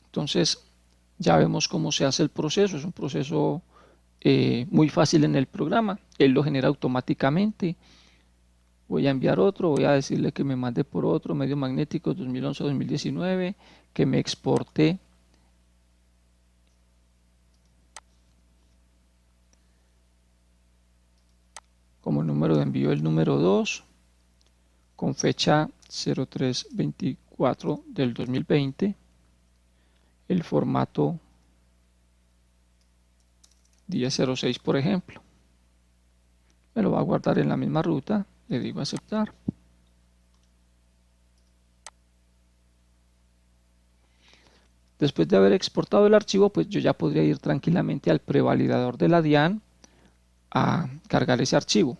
Entonces ya vemos cómo se hace el proceso. Es un proceso muy fácil en el programa. Él lo genera automáticamente. Voy a enviar otro, voy a decirle que me mande por otro medio magnético 2011-2019, que me exporte como número de envío el número 2 con fecha 0324 del 2020, el formato 1006 por ejemplo. Me lo va a guardar en la misma ruta, le digo aceptar. Después de haber exportado el archivo, pues yo ya podría ir tranquilamente al prevalidador de la DIAN a cargar ese archivo.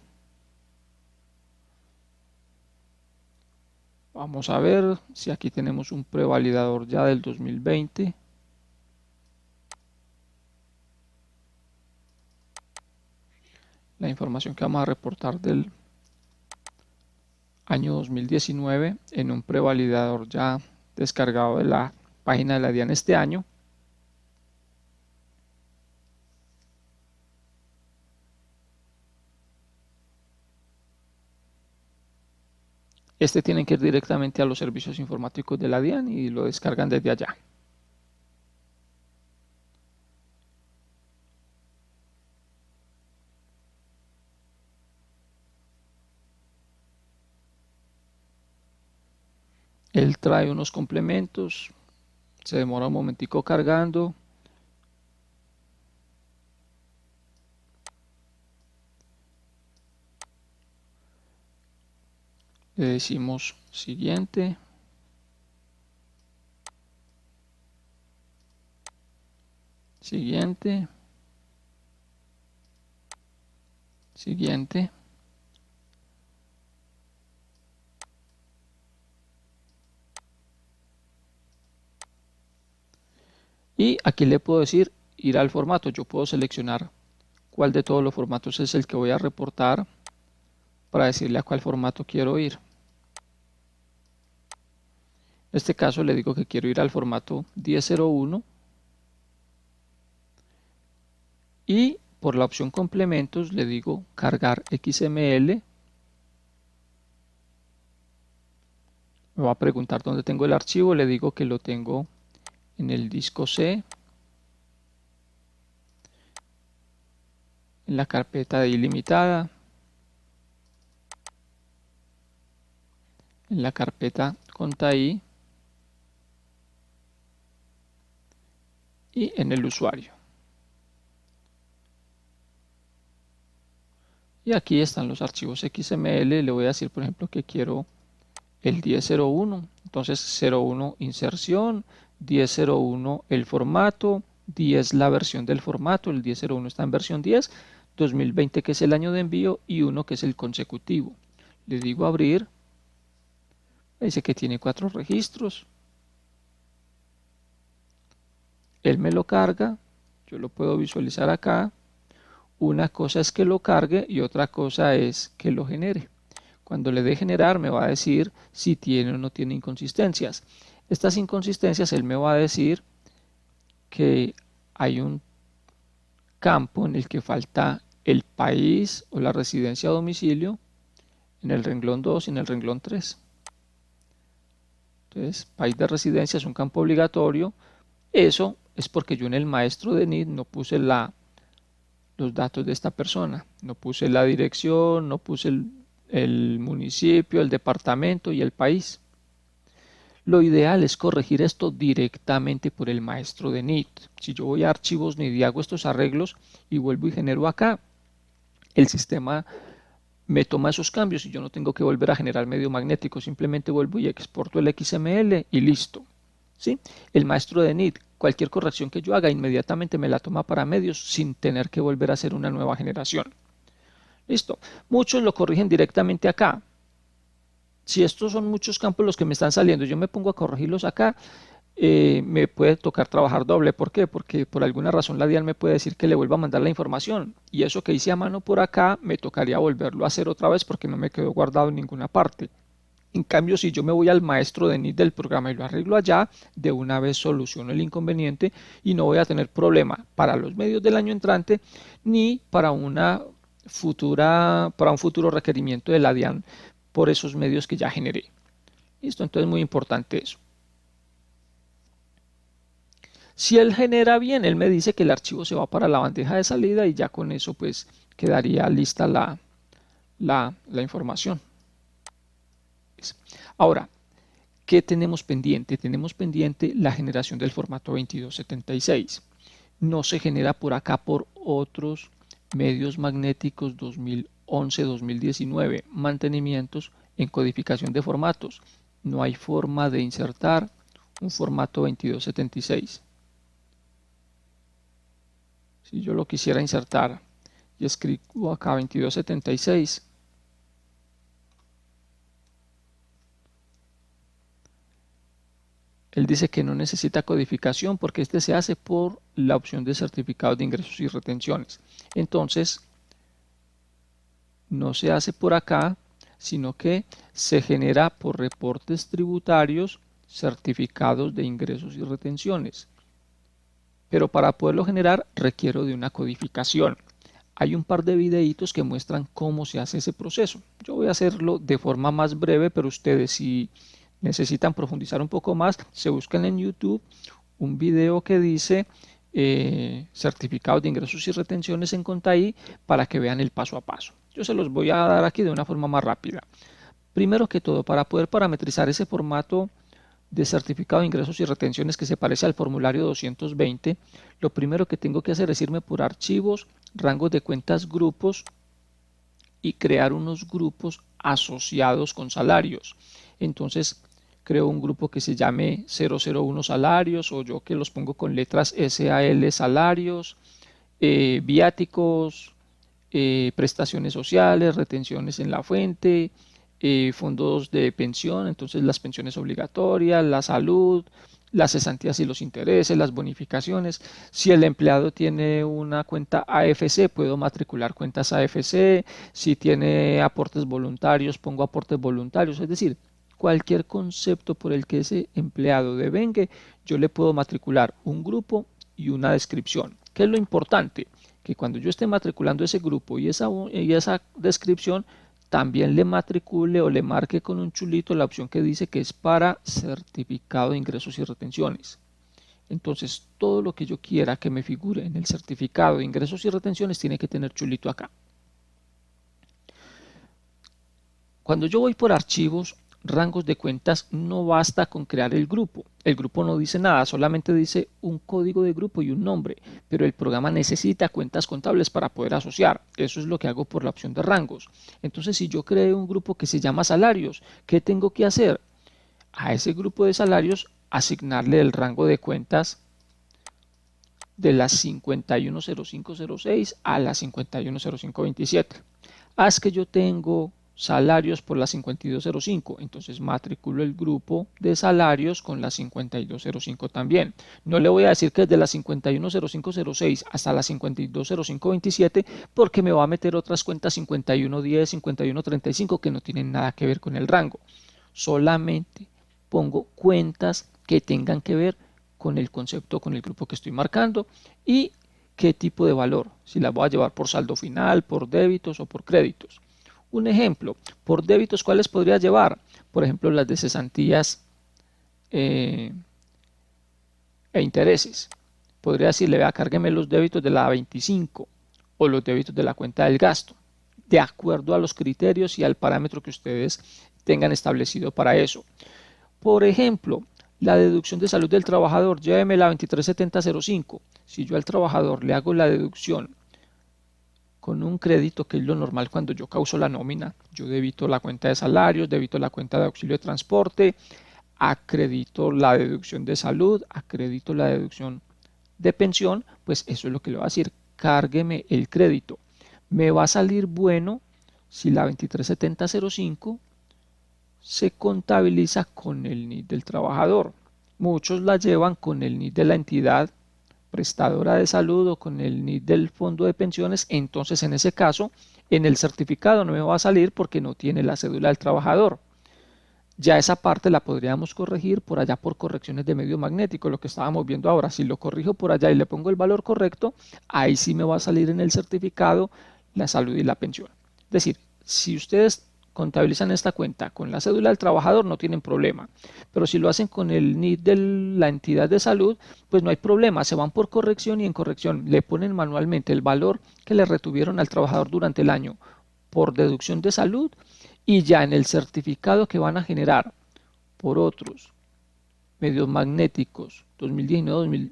Vamos a ver si aquí tenemos un prevalidador ya del 2020. La información que vamos a reportar del año 2019 en un prevalidador ya descargado de la página de la DIAN este año. Este tienen que ir directamente a los servicios informáticos de la DIAN y lo descargan desde allá. Él trae unos complementos, se demora un momentico cargando. Le decimos siguiente. Siguiente. Siguiente. Y aquí le puedo decir ir al formato. Yo puedo seleccionar cuál de todos los formatos es el que voy a reportar para decirle a cuál formato quiero ir. En este caso le digo que quiero ir al formato 1001 y por la opción complementos le digo cargar XML. Me va a preguntar dónde tengo el archivo, le digo que lo tengo en el disco C, en la carpeta de ilimitada, en la carpeta contai y en el usuario. Y aquí están los archivos XML. Le voy a decir, por ejemplo, que quiero el 1001. Entonces 01 inserción, 1001 el formato, 10 la versión del formato. El 1001 está en versión 10, 2020 que es el año de envío y 1 que es el consecutivo. Le digo abrir. Dice que tiene 4 registros. Él me lo carga. Yo lo puedo visualizar acá. Una cosa es que lo cargue y otra cosa es que lo genere. Cuando le dé generar me va a decir si tiene o no tiene inconsistencias. Estas inconsistencias él me va a decir que hay un campo en el que falta el país o la residencia a domicilio en el renglón 2 y en el renglón 3. Entonces, país de residencia es un campo obligatorio. Eso es porque yo en el maestro de NID no puse los datos de esta persona. No puse la dirección, no puse el municipio, el departamento y el país. Lo ideal es corregir esto directamente por el maestro de NID. Si yo voy a archivos NID y hago estos arreglos y vuelvo y genero acá, el sistema me toma esos cambios y yo no tengo que volver a generar medio magnético. Simplemente vuelvo y exporto el XML y listo. ¿Sí? El maestro de NID, cualquier corrección que yo haga, inmediatamente me la toma para medios sin tener que volver a hacer una nueva generación. Listo. Muchos lo corrigen directamente acá. Si estos son muchos campos los que me están saliendo, yo me pongo a corregirlos acá, me puede tocar trabajar doble. ¿Por qué? Porque por alguna razón la DIAN me puede decir que le vuelva a mandar la información y eso que hice a mano por acá me tocaría volverlo a hacer otra vez porque no me quedó guardado en ninguna parte. En cambio, si yo me voy al maestro de NID del programa y lo arreglo allá, de una vez soluciono el inconveniente y no voy a tener problema para los medios del año entrante ni para un futuro requerimiento de la DIAN por esos medios que ya generé. Listo, entonces muy importante eso. Si él genera bien, él me dice que el archivo se va para la bandeja de salida y ya con eso pues quedaría lista la información. Ahora, ¿qué tenemos pendiente? Tenemos pendiente la generación del formato 2276. No se genera por acá por otros medios magnéticos 2011-2019, mantenimientos en codificación de formatos. No hay forma de insertar un formato 2276. Si yo lo quisiera insertar y escribo acá 2276, él dice que no necesita codificación porque este se hace por la opción de certificados de ingresos y retenciones. Entonces, no se hace por acá, sino que se genera por reportes tributarios, certificados de ingresos y retenciones. Pero para poderlo generar requiero de una codificación. Hay un par de videitos que muestran cómo se hace ese proceso. Yo voy a hacerlo de forma más breve, pero ustedes si necesitan profundizar un poco más, se buscan en YouTube un video que dice certificados de ingresos y retenciones en Contai para que vean el paso a paso. Yo se los voy a dar aquí de una forma más rápida. Primero que todo, para poder parametrizar ese formato de certificado de ingresos y retenciones que se parece al formulario 220, lo primero que tengo que hacer es irme por archivos, rangos de cuentas, grupos y crear unos grupos asociados con salarios. Entonces creo un grupo que se llame 001 salarios, o yo que los pongo con letras SAL salarios, viáticos, prestaciones sociales, retenciones en la fuente, fondos de pensión, entonces las pensiones obligatorias, la salud, las cesantías y los intereses, las bonificaciones. Si el empleado tiene una cuenta AFC, puedo matricular cuentas AFC. Si tiene aportes voluntarios, pongo aportes voluntarios. Es decir, cualquier concepto por el que ese empleado devengue, yo le puedo matricular un grupo y una descripción. ¿Qué es lo importante? Que cuando yo esté matriculando ese grupo y esa descripción, también le matricule o le marque con un chulito la opción que dice que es para certificado de ingresos y retenciones. Entonces, todo lo que yo quiera que me figure en el certificado de ingresos y retenciones tiene que tener chulito acá. Cuando yo voy por archivos, rangos de cuentas, no basta con crear el grupo. El grupo no dice nada, solamente dice un código de grupo y un nombre, pero el programa necesita cuentas contables para poder asociar. Eso es lo que hago por la opción de rangos. Entonces, si yo creo un grupo que se llama salarios, ¿qué tengo que hacer? A ese grupo de salarios asignarle el rango de cuentas de las 510506 a las 510527. Haz que yo tengo salarios por la 5205, entonces matriculo el grupo de salarios con la 5205 también. No le voy a decir que es de la 510506 hasta la 520527 porque me va a meter otras cuentas 5110, 5135 que no tienen nada que ver con el rango. Solamente pongo cuentas que tengan que ver con el concepto, con el grupo que estoy marcando y qué tipo de valor, si la voy a llevar por saldo final, por débitos o por créditos. Un ejemplo, por débitos, ¿cuáles podría llevar? Por ejemplo, las de cesantías e intereses. Podría decirle, vea, cárgueme los débitos de la 25 o los débitos de la cuenta del gasto, de acuerdo a los criterios y al parámetro que ustedes tengan establecido para eso. Por ejemplo, la deducción de salud del trabajador, lléveme la 237005. Si yo al trabajador le hago la deducción con un crédito, que es lo normal cuando yo causo la nómina, yo debito la cuenta de salarios, debito la cuenta de auxilio de transporte, acredito la deducción de salud, acredito la deducción de pensión, pues eso es lo que le va a decir, cárgueme el crédito. Me va a salir bueno si la 237005 se contabiliza con el NID del trabajador. Muchos la llevan con el NID de la entidad prestadora de salud o con el NID del fondo de pensiones. Entonces, en ese caso, en el certificado no me va a salir porque no tiene la cédula del trabajador. Ya esa parte la podríamos corregir por allá por correcciones de medio magnético, lo que estábamos viendo ahora. Si lo corrijo por allá y le pongo el valor correcto, ahí sí me va a salir en el certificado la salud y la pensión. Es decir, si ustedes contabilizan esta cuenta con la cédula del trabajador, no tienen problema. Pero si lo hacen con el NID de la entidad de salud, pues no hay problema. Se van por corrección y en corrección le ponen manualmente el valor que le retuvieron al trabajador durante el año por deducción de salud, y ya en el certificado que van a generar por otros medios magnéticos 2019,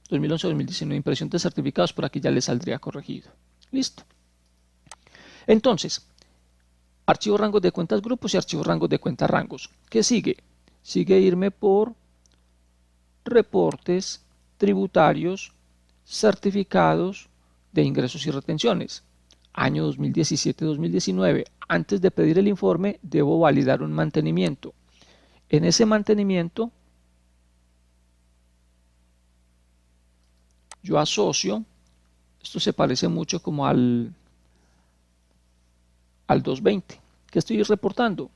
2011, 2019, impresión de certificados, por aquí ya les saldría corregido. Listo. Entonces, archivo rangos de cuentas grupos y archivo rangos de cuentas rangos. ¿Qué sigue? Sigue irme por reportes tributarios, certificados de ingresos y retenciones. Año 2017-2019. Antes de pedir el informe, debo validar un mantenimiento. En ese mantenimiento, yo asocio, esto se parece mucho como al 220. ¿Qué estoy reportando?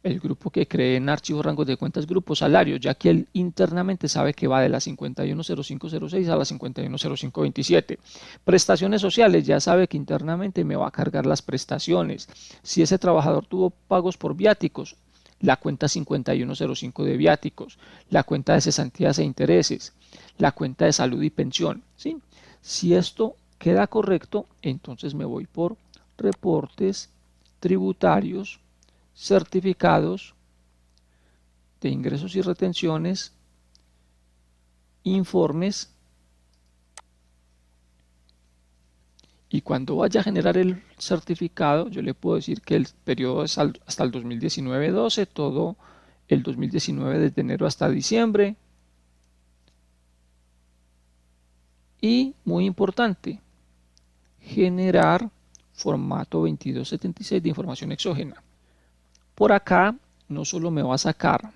El grupo que cree en archivos rangos de cuentas grupo salarios, ya que él internamente sabe que va de la 510506 a la 510527. Prestaciones sociales, ya sabe que internamente me va a cargar las prestaciones. Si ese trabajador tuvo pagos por viáticos, la cuenta 5105 de viáticos, la cuenta de cesantías e intereses, la cuenta de salud y pensión. ¿Sí? Si esto queda correcto, entonces me voy por reportes tributarios, certificados de ingresos y retenciones, informes, y cuando vaya a generar el certificado, yo le puedo decir que el periodo es hasta el 2019-12, todo el 2019 desde enero hasta diciembre. Y muy importante, generar formato 2276 de información exógena. Por acá no solo me va a sacar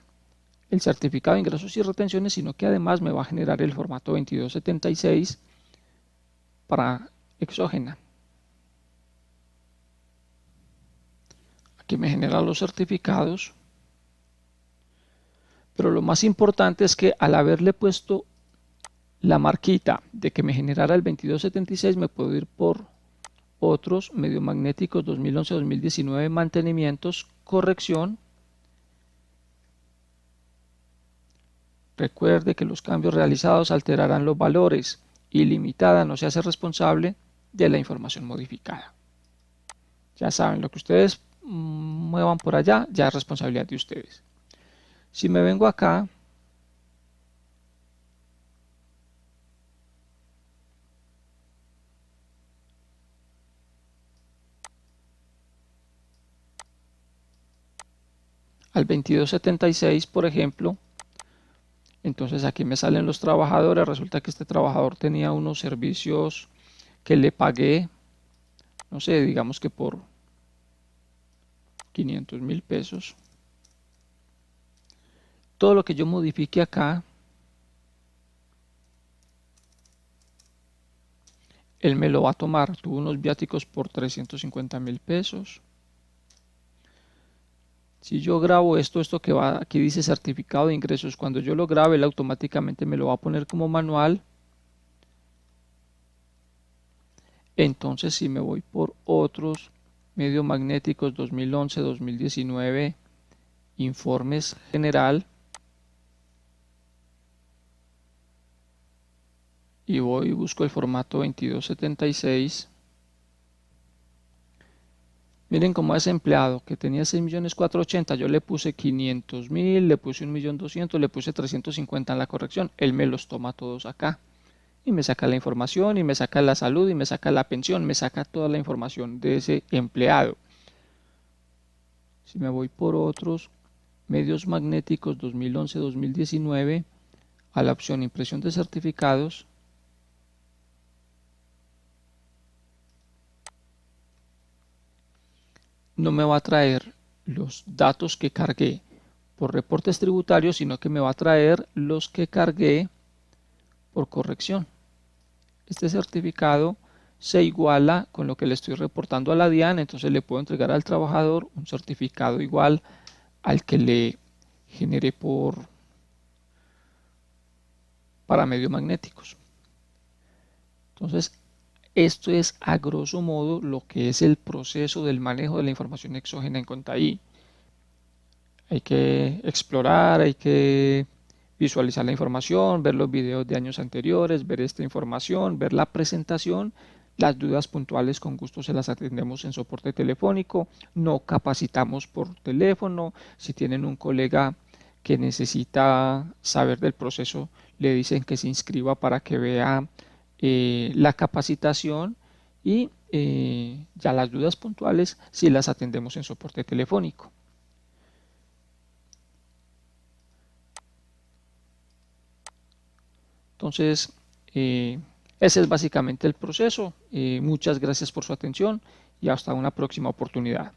el certificado de ingresos y retenciones, sino que además me va a generar el formato 2276 para exógena. Aquí me genera los certificados, pero lo más importante es que al haberle puesto la marquita de que me generara el 2276, me puedo ir por otros mediomagnéticos 2011-2019, mantenimientos, corrección. Recuerde que los cambios realizados alterarán los valores. Ilimitada no se hace responsable de la información modificada. Ya saben, lo que ustedes muevan por allá ya es responsabilidad de ustedes. Si me vengo acá, al 2276, por ejemplo, entonces aquí me salen los trabajadores. Resulta que este trabajador tenía unos servicios que le pagué, no sé, digamos que por 500.000 pesos. Todo lo que yo modifique acá, él me lo va a tomar. Tuvo unos viáticos por 350.000 pesos. Si yo grabo esto que va aquí dice certificado de ingresos, cuando yo lo grabe, él automáticamente me lo va a poner como manual. Entonces, si me voy por otros mediomagnéticos 2011-2019, informes general, y voy y busco el formato 2276. Miren cómo a ese empleado que tenía 6.480.000, yo le puse 500.000, le puse 1.200.000, le puse 350 en la corrección. Él me los toma todos acá. Y me saca la información, y me saca la salud, y me saca la pensión, me saca toda la información de ese empleado. Si me voy por otros medios magnéticos 2011-2019, a la opción impresión de certificados, no me va a traer los datos que cargué por reportes tributarios, sino que me va a traer los que cargué por corrección. Este certificado se iguala con lo que le estoy reportando a la DIAN, entonces le puedo entregar al trabajador un certificado igual al que le generé para medios magnéticos. Entonces, esto es a grosso modo lo que es el proceso del manejo de la información exógena en Contaí. Hay que explorar, hay que visualizar la información, ver los videos de años anteriores, ver esta información, ver la presentación. Las dudas puntuales con gusto se las atendemos en soporte telefónico, no capacitamos por teléfono. Si tienen un colega que necesita saber del proceso, le dicen que se inscriba para que vea la capacitación, y ya las dudas puntuales sí las atendemos en soporte telefónico. Entonces, ese es básicamente el proceso. Muchas gracias por su atención y hasta una próxima oportunidad.